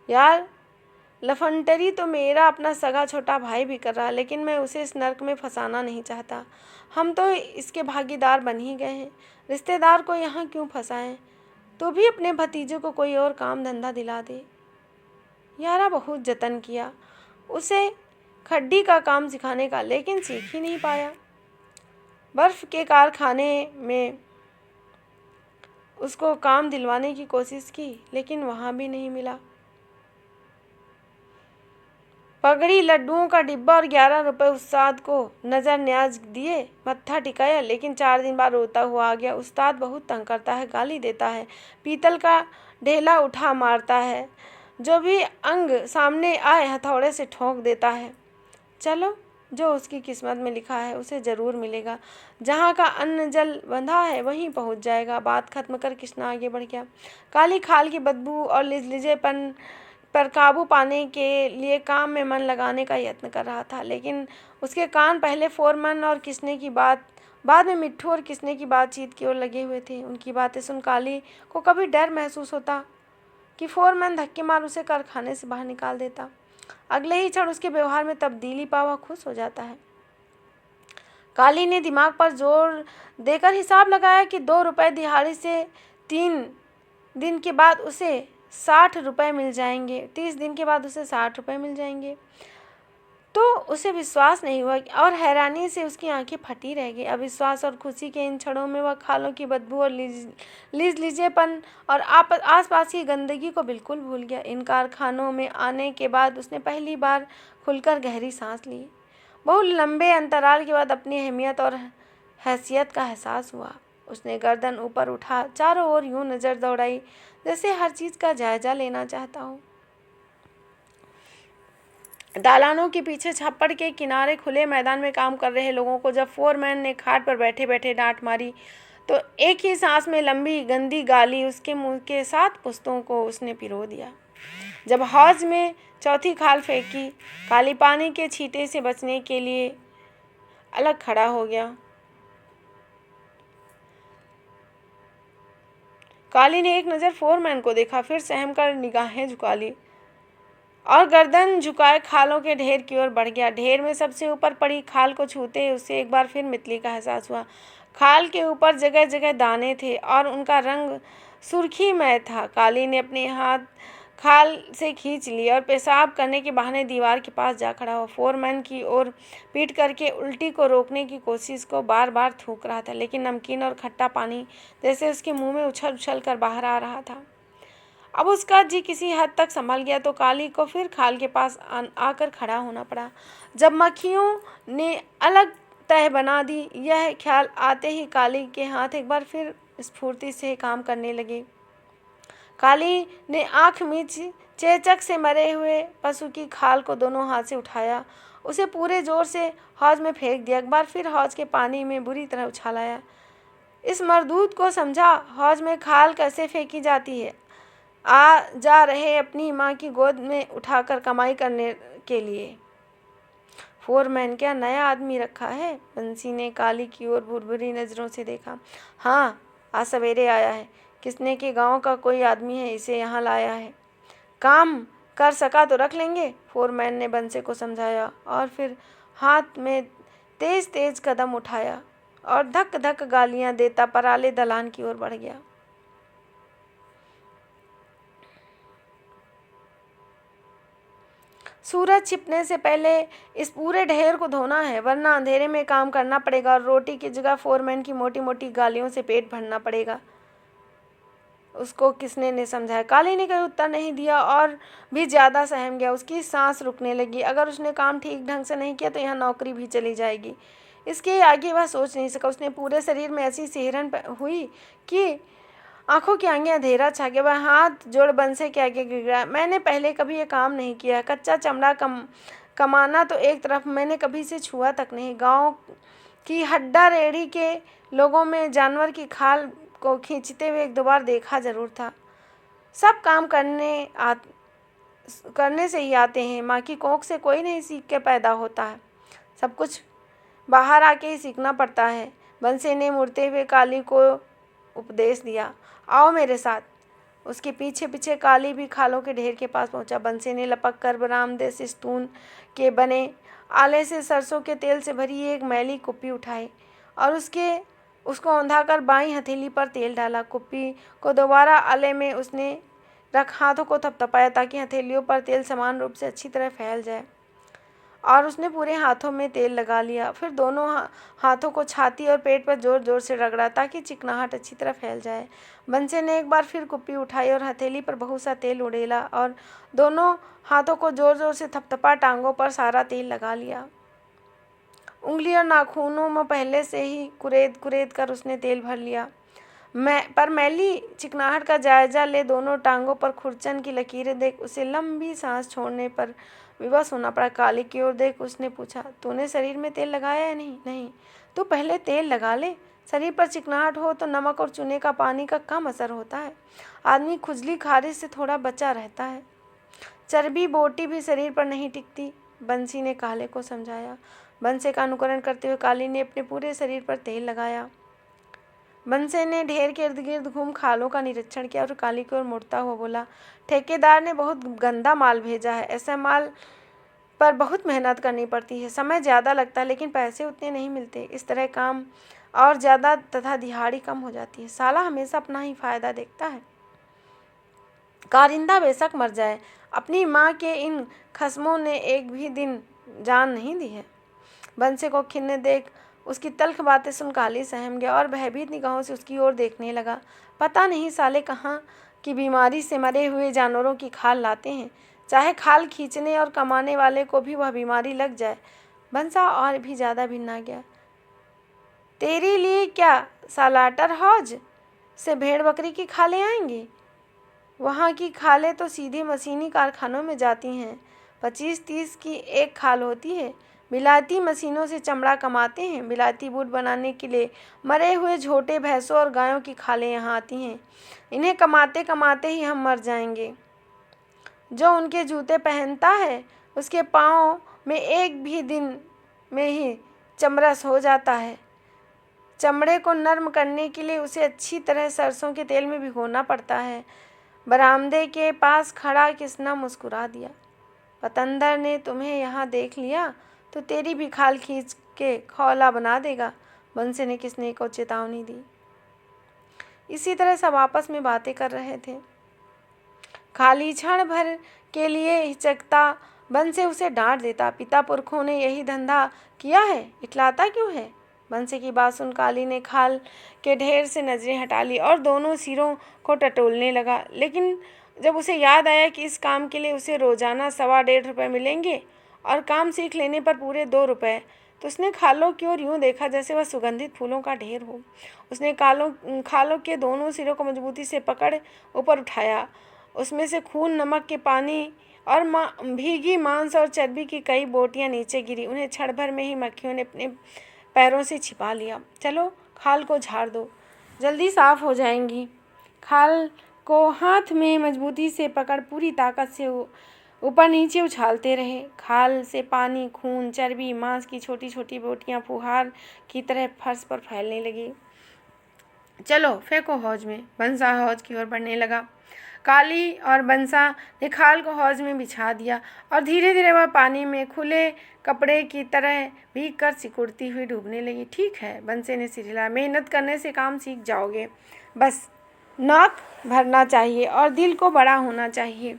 A: यार, लफंटरी तो मेरा अपना सगा छोटा भाई भी कर रहा है, लेकिन मैं उसे इस नर्क में फंसाना नहीं चाहता। हम तो इसके भागीदार बन ही गए हैं, रिश्तेदार को यहाँ क्यों फंसाएं? तो भी अपने भतीजे को कोई और काम धंधा दिला दे। यारा बहुत जतन किया, उसे खड्डी का काम सिखाने का, लेकिन सीख ही नहीं पाया। बर्फ के कारखाने में उसको काम दिलवाने की कोशिश की, लेकिन वहाँ भी नहीं मिला। पगड़ी, लड्डुओं का डिब्बा और 11 रुपए उस्ताद को नजर न्याज दिए, मत्था टिकाया, लेकिन 4 दिन बाद रोता हुआ आ गया। उस्ताद बहुत तंग करता है, गाली देता है, पीतल का ढेला उठा मारता है, जो भी अंग सामने आए हथौड़े से ठोक देता है। चलो, जो उसकी किस्मत में लिखा है उसे ज़रूर मिलेगा। जहाँ का अन्न जल बंधा है वहीं पहुँच जाएगा। बात खत्म कर कृष्णा आगे बढ़ गया। काली खाल की बदबू और लिजलिजेपन पर काबू पाने के लिए काम में मन लगाने का यत्न कर रहा था, लेकिन उसके कान पहले फोरमैन और किसने की बात, बाद में मिट्ठू और किसने की बातचीत की ओर लगे हुए थे। उनकी बातें सुन काली को कभी डर महसूस होता कि फोरमैन धक्के मार उसे कारखाने से बाहर निकाल देता। अगले ही क्षण उसके व्यवहार में तब्दीली पा वह खुश हो जाता है। काली ने दिमाग पर जोर देकर हिसाब लगाया कि 2 रुपए दिहाड़ी से 3 दिन के बाद उसे 60 रुपए मिल जाएंगे, 30 दिन के बाद उसे 60 रुपए मिल जाएंगे। तो उसे विश्वास नहीं हुआ और हैरानी से उसकी आंखें फटी रह गई। अविश्वास और खुशी के इन क्षणों में वह खालों की बदबू और लीजलीजेपन और आसपास की गंदगी को बिल्कुल भूल गया। इन कारखानों में आने के बाद उसने पहली बार खुलकर गहरी सांस ली। बहुत लंबे अंतराल के बाद अपनी अहमियत और हैसियत का एहसास हुआ। उसने गर्दन ऊपर उठा, चारों ओर यूं नज़र दौड़ाई जैसे हर चीज़ का जायजा लेना चाहता हो। दालानों के पीछे छप्पड़ के किनारे खुले मैदान में काम कर रहे लोगों को जब फोरमैन ने खाट पर बैठे बैठे डांट मारी तो एक ही सांस में लंबी गंदी गाली उसके मुंह के 7 पुस्तों को उसने पिरो दिया। जब हौज में चौथी खाल फेंकी, काली पानी के छींटे से बचने के लिए अलग खड़ा हो गया। काली ने एक नज़र फोरमैन को देखा, फिर सहम कर निगाहें झुका ली और गर्दन झुकाए खालों के ढेर की ओर बढ़ गया। ढेर में सबसे ऊपर पड़ी खाल को छूते ही उसे एक बार फिर मितली का एहसास हुआ। खाल के ऊपर जगह जगह दाने थे और उनका रंग सुर्खीमय था। काली ने अपने हाथ खाल से खींच लिए और पेशाब करने के बहाने दीवार के पास जा खड़ा हुआ। फोरमैन की ओर पीट करके उल्टी को रोकने की कोशिश को बार बार थूक रहा था, लेकिन नमकीन और खट्टा पानी जैसे उसके मुंह में उछल उछल कर बाहर आ रहा था। अब उसका जी किसी हद तक संभल गया तो काली को फिर खाल के पास आकर खड़ा होना पड़ा। जब मक्खियों ने अलग तह बना दी, यह ख्याल आते ही काली के हाथ एक बार फिर स्फूर्ति से काम करने लगे। काली ने आँख मीच चेचक से मरे हुए पशु की खाल को दोनों हाथ से उठाया, उसे पूरे जोर से हौज में फेंक दिया। एक बार फिर हौज के पानी में बुरी तरह उछालाया। इस मरदूत को समझा हौज में खाल कैसे फेंकी जाती है। आ जा रहे अपनी माँ की गोद में उठाकर कमाई करने के लिए। फोरमैन क्या नया आदमी रखा है? बंसी ने काली की ओर बुरबुरी नज़रों से देखा। हाँ, आज सवेरे आया है। किसने के गांव का कोई आदमी है, इसे यहाँ लाया है। काम कर सका तो रख लेंगे, फोरमैन ने बंसे को समझाया और फिर हाथ में तेज तेज कदम उठाया और धक धक गालियाँ देता पराले दलान की ओर बढ़ गया। सूरज छिपने से पहले इस पूरे ढेर को धोना है, वरना अंधेरे में काम करना पड़ेगा और रोटी की जगह फोरमैन की मोटी मोटी गालियों से पेट भरना पड़ेगा। उसको किसने ने समझाया। काली ने कोई उत्तर नहीं दिया और भी ज़्यादा सहम गया। उसकी सांस रुकने लगी। अगर उसने काम ठीक ढंग से नहीं किया तो यहाँ नौकरी भी चली जाएगी। इसके आगे वह सोच नहीं सका। उसने पूरे शरीर में ऐसी सिहरन हुई कि आंखों के आगे अंधेरा छा गया। वह हाथ जोड़ बंसे के आगे गिर गया। मैंने पहले कभी ये काम नहीं किया। कच्चा चमड़ा कमाना तो एक तरफ, मैंने कभी से छुआ तक नहीं। गांव की हड्डा रेहड़ी के लोगों में जानवर की खाल को खींचते हुए 1-2 बार देखा जरूर था। सब काम करने से ही आते हैं। माँ की कोख से कोई नहीं सीख के पैदा होता है, सब कुछ बाहर आके ही सीखना पड़ता है। बंसे ने मुड़ते हुए काली को उपदेश दिया। आओ मेरे साथ। उसके पीछे पीछे काली भी खालों के ढेर के पास पहुंचा। बंसे ने लपक कर बरामदे से स्तून के बने आले से सरसों के तेल से भरी एक मैली कुप्पी उठाई और उसको औंधाकर बाईं हथेली पर तेल डाला। कुप्पी को दोबारा आले में उसने रख हाथों को थपथपाया ताकि हथेलियों पर तेल समान रूप से अच्छी तरह फैल जाए। और उसने पूरे हाथों में तेल लगा लिया। फिर दोनों हाथों को छाती और पेट पर जोर जोर से रगड़ा ताकि चिकनाहट अच्छी तरह फैल जाए। बंसे ने एक बार फिर कुप्पी उठाई और हथेली पर बहुत सा तेल उड़ेला और दोनों हाथों को जोर जोर से थपथपा टांगों पर सारा तेल लगा लिया। उंगली और नाखूनों में पहले से ही कुरेद कुरेद कर उसने तेल भर लिया। मैली चिकनाहट का जायजा ले दोनों टांगों पर खुरचन की लकीरें देख उसे लंबी सांस छोड़ने पर विवश होना पड़ा। काली की ओर देख उसने पूछा, तूने शरीर में तेल लगाया है? नहीं। नहीं, तो पहले तेल लगा ले। शरीर पर चिकनाहट हो तो नमक और चूने का पानी का कम असर होता है। आदमी खुजली खारिश से थोड़ा बचा रहता है। चर्बी बोटी भी शरीर पर नहीं टिकती, बंसी ने काले को समझाया। बंसे का अनुकरण करते हुए काली ने अपने पूरे शरीर पर तेल लगाया। बंसे ने ढेर के इर्द गिर्द घूम खालों का निरीक्षण किया और काली की ओर मुड़ता हुआ बोला, ठेकेदार ने बहुत गंदा माल भेजा है। ऐसा माल पर बहुत मेहनत करनी पड़ती है, समय ज़्यादा लगता है लेकिन पैसे उतने नहीं मिलते। इस तरह काम और ज़्यादा तथा दिहाड़ी कम हो जाती है। साला हमेशा अपना ही फायदा देखता है। कारिंदा बेशक मर जाए, अपनी माँ के इन खस्मों ने एक भी दिन जान नहीं दी है। बंसे को खिन्ने देख उसकी तल्ख बातें सुन काली सहम गया और भयभीत निगाहों से उसकी ओर देखने लगा। पता नहीं साले कहाँ की बीमारी से मरे हुए जानवरों की खाल लाते हैं, चाहे खाल खींचने और कमाने वाले को भी वह बीमारी लग जाए। बंसा और भी ज़्यादा भिन्ना गया। तेरे लिए क्या सालाटर हौज से भेड़ बकरी की खालें आएंगी? वहाँ की खालें तो सीधे मशीनी कारखानों में जाती हैं। 25-30 की एक खाल होती है। बिलाती मशीनों से चमड़ा कमाते हैं। बिलाती बूट बनाने के लिए मरे हुए झोटे भैंसों और गायों की खालें यहाँ आती हैं। इन्हें कमाते कमाते ही हम मर जाएंगे। जो उनके जूते पहनता है उसके पाँव में एक भी दिन में ही चमरस हो जाता है। चमड़े को नर्म करने के लिए उसे अच्छी तरह सरसों के तेल में भिगोना पड़ता है। बरामदे के पास खड़ा किसना मुस्कुरा दिया। पतंदर ने तुम्हें यहाँ देख लिया तो तेरी भी खाल खींच के खौला बना देगा, बंसे ने किसने को चेतावनी दी। इसी तरह सब आपस में बातें कर रहे थे। खाली क्षण भर के लिए हिचकता बंसे उसे डांट देता। पिता पुरखों ने यही धंधा किया है, इटलाता क्यों है? बंसे की बात सुन काली ने खाल के ढेर से नजरें हटा ली और दोनों सिरों को टटोलने लगा। लेकिन जब उसे याद आया कि इस काम के लिए उसे रोजाना 1.25 रुपये मिलेंगे और काम सीख लेने पर पूरे 2 रुपये, तो उसने खालों की ओर यूँ देखा जैसे वह सुगंधित फूलों का ढेर हो। उसने खालों के दोनों सिरों को मजबूती से पकड़ ऊपर उठाया। उसमें से खून, नमक के पानी और भीगी मांस और चर्बी की कई बोटियां नीचे गिरी। उन्हें क्षण भर में ही मक्खियों ने अपने पैरों से छिपा लिया। चलो खाल को झाड़ दो, जल्दी साफ हो जाएंगी। खाल को हाथ में मजबूती से पकड़ पूरी ताकत से ऊपर नीचे उछालते रहे। खाल से पानी, खून, चर्बी, मांस की छोटी छोटी बोटियां फुहार की तरह फर्श पर फैलने लगी। चलो फेंको हौज में। बंसा हौज की ओर बढ़ने लगा। काली और बंसा ने खाल को हौज में बिछा दिया और धीरे धीरे वह पानी में खुले कपड़े की तरह भीग कर सिकुड़ती हुई डूबने लगी। ठीक है, बंसे ने सिर हिलाया, मेहनत करने से काम सीख जाओगे। बस नाक भरना चाहिए और दिल को बड़ा होना चाहिए।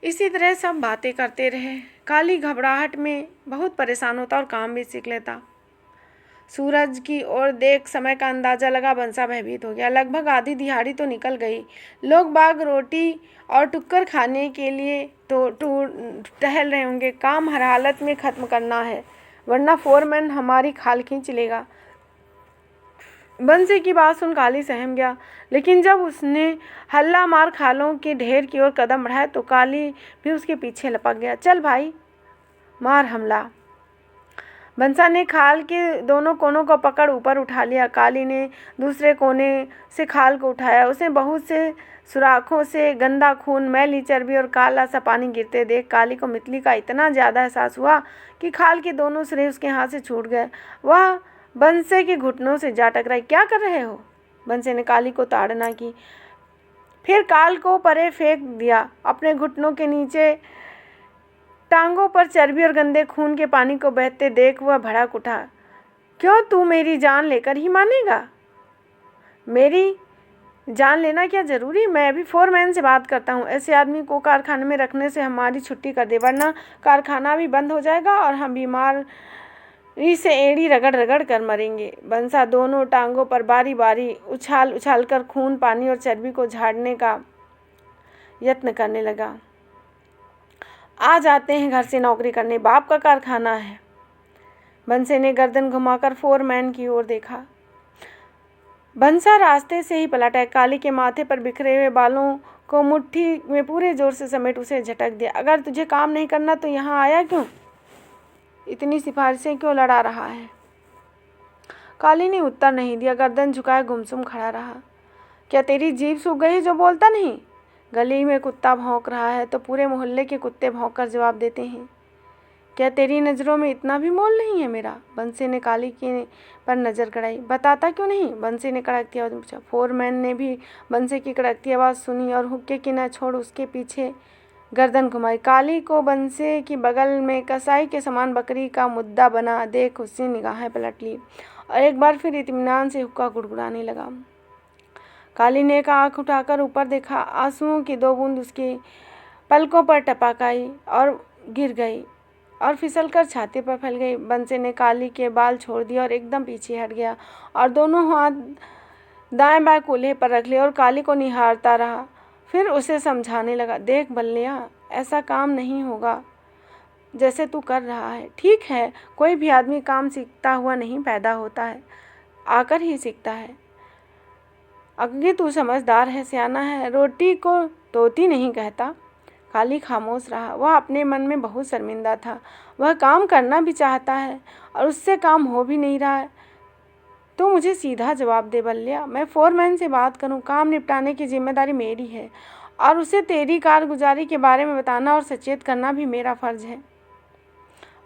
A: इसी तरह सब बातें करते रहे। काली घबराहट में बहुत परेशान होता और काम भी सीख लेता। सूरज की ओर देख समय का अंदाजा लगा। बंसा भयभीत हो गया। लगभग आधी दिहाड़ी तो निकल गई। लोग बाग रोटी और टुक्कर खाने के लिए तो टहल रहे होंगे। काम हर हालत में ख़त्म करना है, वरना फोरमैन हमारी खाल खींच लेगा। बंसे की बात सुन काली सहम गया, लेकिन जब उसने हल्ला मार खालों के ढेर की ओर कदम बढ़ाया तो काली भी उसके पीछे लपक गया। चल भाई, मार हमला। बंसा ने खाल के दोनों कोनों को पकड़ ऊपर उठा लिया। काली ने दूसरे कोने से खाल को उठाया। उसने बहुत से सुराखों से गंदा खून, मैली चर्बी और काला सा पानी गिरते देख काली को मितली का इतना ज़्यादा एहसास हुआ कि खाल के दोनों सिरे उसके हाथ से छूट गए। वह बंसे के घुटनों से जा टकराई। क्या कर रहे हो? बंसे ने काली को ताड़ना की, फिर काल को परे फेंक दिया। अपने घुटनों के नीचे टांगों पर चर्बी और गंदे खून के पानी को बहते देख वह भड़क उठा। क्यों, तू मेरी जान लेकर ही मानेगा? मेरी जान लेना क्या ज़रूरी? मैं अभी फोरमैन से बात करता हूँ। ऐसे आदमी को कारखाने में रखने से हमारी छुट्टी कर दे, वरना कारखाना भी बंद हो जाएगा और हम बीमारी से एड़ी रगड़ रगड़ कर मरेंगे। बंसा दोनों टांगों पर बारी बारी उछाल उछाल कर खून, पानी और चर्बी को झाड़ने का यत्न करने लगा। आ जाते हैं घर से नौकरी करने, बाप का कारखाना है। बंसे ने गर्दन घुमाकर फोरमैन की ओर देखा। बंसा रास्ते से ही पलटा। काली के माथे पर बिखरे हुए बालों को मुट्ठी में पूरे जोर से समेट उसे झटक दिया। अगर तुझे काम नहीं करना तो यहाँ आया क्यों? इतनी सिफारिशें क्यों लड़ा रहा है? काली ने उत्तर नहीं दिया, गर्दन झुकाए गुमसुम खड़ा रहा। क्या तेरी जीभ सूख गई जो बोलता नहीं? गली में कुत्ता भौंक रहा है तो पूरे मोहल्ले के कुत्ते भौंक कर जवाब देते हैं। क्या तेरी नज़रों में इतना भी मोल नहीं है मेरा? बंसी ने काली के पर नज़र गड़ाई। बताता क्यों नहीं? बंसी ने कड़कती आवाज़ में पूछा। फोरमैन ने भी बंसी की कड़कती आवाज़ सुनी और हुक्के की न छोड़ उसके पीछे गर्दन घुमाई। काली को बंसे की बगल में कसाई के समान बकरी का मुद्दा बना देख उसने निगाहें पलट ली और एक बार फिर इत्मीनान से हुक्का गुड़गुड़ाने लगा। काली ने एक आँख उठाकर ऊपर देखा। आंसुओं की 2 बूंद उसकी पलकों पर टपक आई और गिर गई और फिसलकर छाती पर फैल गई। बंसे ने काली के बाल छोड़ दिए और एकदम पीछे हट गया और दोनों हाथ दाएं बाएं कूल्हे पर रख लिए और काली को निहारता रहा। फिर उसे समझाने लगा, देख बल्लिया, ऐसा काम नहीं होगा जैसे तू कर रहा है। ठीक है, कोई भी आदमी काम सीखता हुआ नहीं पैदा होता है, आकर ही सीखता है। अगर तू समझदार है, सियाना है, रोटी को तोती नहीं कहता। काली खामोश रहा। वह अपने मन में बहुत शर्मिंदा था। वह काम करना भी चाहता है और उससे काम हो भी नहीं रहा है। तो मुझे सीधा जवाब दे बल्लिया, मैं फोरमैन से बात करूं। काम निपटाने की जिम्मेदारी मेरी है और उसे तेरी कारगुजारी के बारे में बताना और सचेत करना भी मेरा फर्ज है।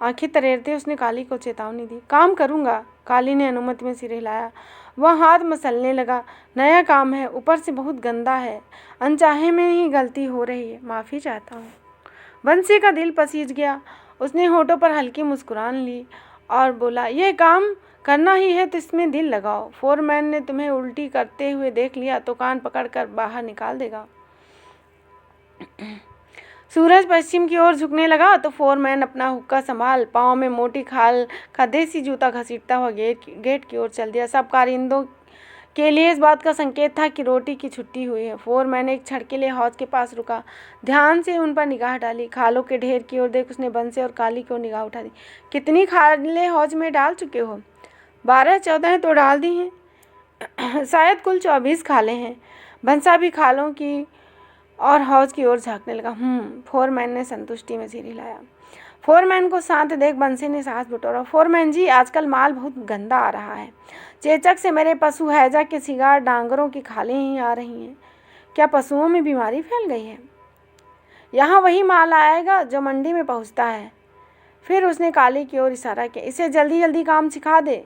A: आंखें तरेरते उसने काली को चेतावनी दी। काम करूँगा। काली ने अनुमति में सिर हिलाया। वह हाथ मसलने लगा। नया काम है, ऊपर से बहुत गंदा है, अनचाहे में ही गलती हो रही है, माफ़ी चाहता हूँ। बंसी का दिल पसीज गया। उसने होठों पर हल्की मुस्कुरान ली और बोला, यह काम करना ही है तो इसमें दिल लगाओ। फोरमैन ने तुम्हें उल्टी करते हुए देख लिया तो कान पकड़कर बाहर निकाल देगा। सूरज पश्चिम की ओर झुकने लगा तो फोरमैन अपना हुक्का संभाल पाँव में मोटी खाल का देसी जूता घसीटता हुआ गेट की ओर चल दिया। सब कारिंदों के लिए इस बात का संकेत था कि रोटी की छुट्टी हुई है। फोरमैन एक क्षण के लिए हौज के पास रुका, ध्यान से उन पर निगाह डाली। खालों के ढेर की ओर देख उसने बंसे और काली की ओर निगाह उठा दी। कितनी खालें हौज में डाल चुके हो? 12-14 तो डाल दी हैं। शायद कुल 24 खालें हैं। बंसा भी खालों की और हौज की ओर झांकने लगा। फोरमैन ने संतुष्टि में सिर हिलाया। फोरमैन को शांत देख बंसी ने सांस बटोरा। फोरमैन जी, आजकल माल बहुत गंदा आ रहा है। चेचक से मेरे पशु हैजा के सिगार डांगरों की खालें ही आ रही हैं। क्या पशुओं में बीमारी फैल गई है? यहाँ वही माल आएगा जो मंडी में पहुँचता है। फिर उसने काली की ओर इशारा किया। इसे जल्दी जल्दी काम सिखा दे,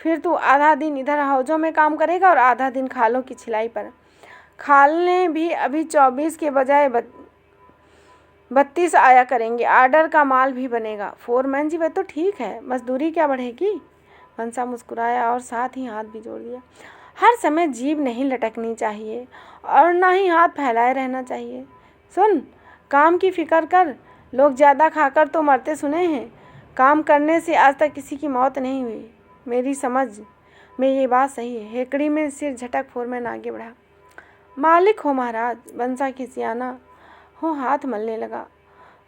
A: फिर तू आधा दिन इधर हौजों में काम करेगा और आधा दिन खालों की छिलाई पर। खालें भी अभी 24 के बजाय 32 आया करेंगे। आर्डर का माल भी बनेगा। फोरमैन जी, वह तो ठीक है, मजदूरी क्या बढ़ेगी? बंसा मुस्कुराया और साथ ही हाथ भी जोड़ दिया। हर समय जीभ नहीं लटकनी चाहिए और ना ही हाथ फैलाए रहना चाहिए। सुन, काम की फिक्र कर। लोग ज़्यादा खाकर तो मरते सुने हैं, काम करने से आज तक किसी की मौत नहीं हुई। मेरी समझ में ये बात सही है। हेकड़ी में सिर झटक फोरमैन आगे बढ़ा। मालिक हो महाराज, बंसा खिसियाना हो हाथ मलने लगा।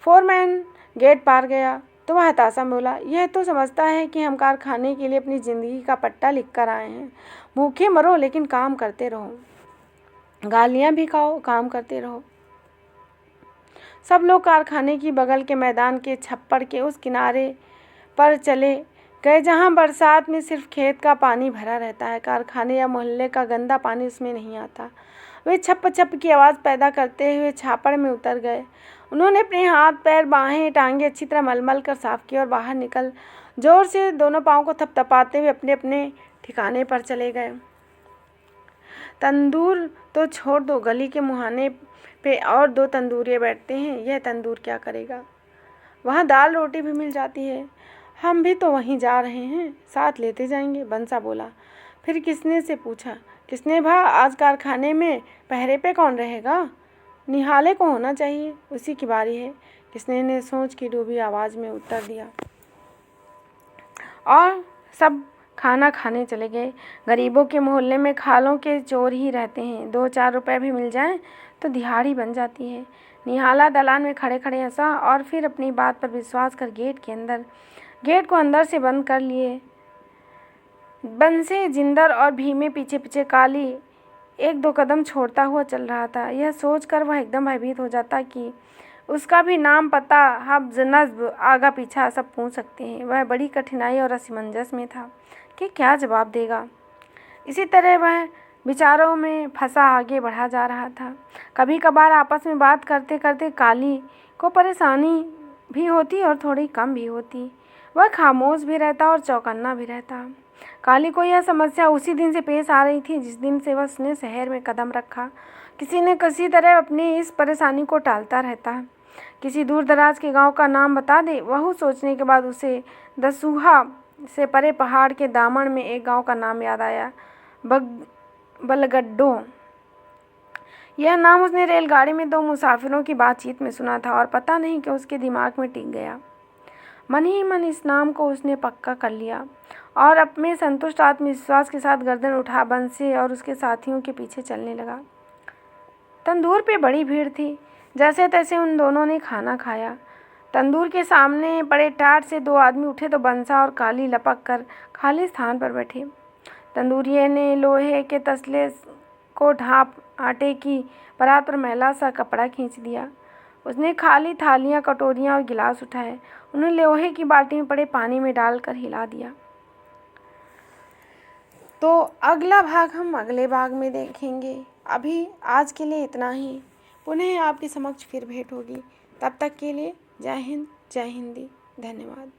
A: फोरमैन गेट पार गया तो वह हताशा में बोला, यह तो समझता है कि हम कारखाने के लिए अपनी ज़िंदगी का पट्टा लिख कर आए हैं। भूखे मरो लेकिन काम करते रहो, गालियाँ भी खाओ, काम करते रहो। सब लोग कारखाने की बगल के मैदान के छप्पर के उस किनारे पर चले गए जहाँ बरसात में सिर्फ खेत का पानी भरा रहता है। कारखाने या मोहल्ले का गंदा पानी उसमें नहीं आता। वे छप छप की आवाज़ पैदा करते हुए छापड़ में उतर गए। उन्होंने अपने हाथ पैर बाहें टांगे अच्छी तरह मलमल कर साफ किए और बाहर निकल जोर से दोनों पाँव को थपथपाते हुए अपने अपने ठिकाने पर चले गए। तंदूर तो छोड़ दो, गली के मुहाने पे और 2 तंदूरिये बैठते हैं, यह तंदूर क्या करेगा? वहाँ दाल रोटी भी मिल जाती है। हम भी तो वहीं जा रहे हैं, साथ लेते जाएंगे, बंसा बोला। फिर किसने से पूछा, किसने भा आज कारखाने में पहरे पे कौन रहेगा? निहाले को होना चाहिए, उसी की बारी है, किसने ने सोच की डूबी आवाज़ में उत्तर दिया। और सब खाना खाने चले गए। गरीबों के मोहल्ले में खालों के चोर ही रहते हैं, 2-4 रुपए भी मिल जाएं तो दिहाड़ी बन जाती है। निहाला दलान में खड़े खड़े हंसा और फिर अपनी बात पर विश्वास कर गेट को अंदर से बंद कर लिए। बंसे, जिंदर और भीमे पीछे पीछे, काली 1-2 कदम छोड़ता हुआ चल रहा था। यह सोचकर वह एकदम भयभीत हो जाता कि उसका भी नाम, पता, हब्ज़ नस्ब, आगा पीछा सब पूछ सकते हैं। वह बड़ी कठिनाई और असमंजस में था कि क्या जवाब देगा। इसी तरह वह विचारों में फंसा आगे बढ़ा जा रहा था। कभी कभार आपस में बात करते करते काली को परेशानी भी होती और थोड़ी कम भी होती। वह खामोश भी रहता और चौकन्ना भी रहता। काली को यह समस्या उसी दिन से पेश आ रही थी जिस दिन से वह उसने शहर में कदम रखा। किसी न किसी तरह अपनी इस परेशानी को टालता रहता। किसी दूर दराज के गांव का नाम बता दे। वह सोचने के बाद उसे दसूहा से परे पहाड़ के दामन में एक गांव का नाम याद आया, बलगड्डो। यह नाम उसने रेलगाड़ी में 2 मुसाफिरों की बातचीत में सुना था और पता नहीं क्यों उसके दिमाग में टिक गया। मन ही मन इस नाम को उसने पक्का कर लिया और अपने संतुष्ट आत्मविश्वास के साथ गर्दन उठा बंसी और उसके साथियों के पीछे चलने लगा। तंदूर पे बड़ी भीड़ थी। जैसे तैसे उन दोनों ने खाना खाया। तंदूर के सामने पड़े टाट से 2 आदमी उठे तो बंसा और काली लपक कर खाली स्थान पर बैठे। तंदूरिये ने लोहे के तसले को ढांप आटे की परात पर मैला सा कपड़ा खींच दिया। उसने खाली थालियाँ, कटोरियाँ और गिलास उठाए। उन्हें लोहे की बाल्टी में पड़े पानी में डालकर हिला दिया। तो अगला भाग हम अगले भाग में देखेंगे। अभी आज के लिए इतना ही। पुनः आपके समक्ष फिर भेंट होगी। तब तक के लिए जय हिंद, जय हिंदी। धन्यवाद।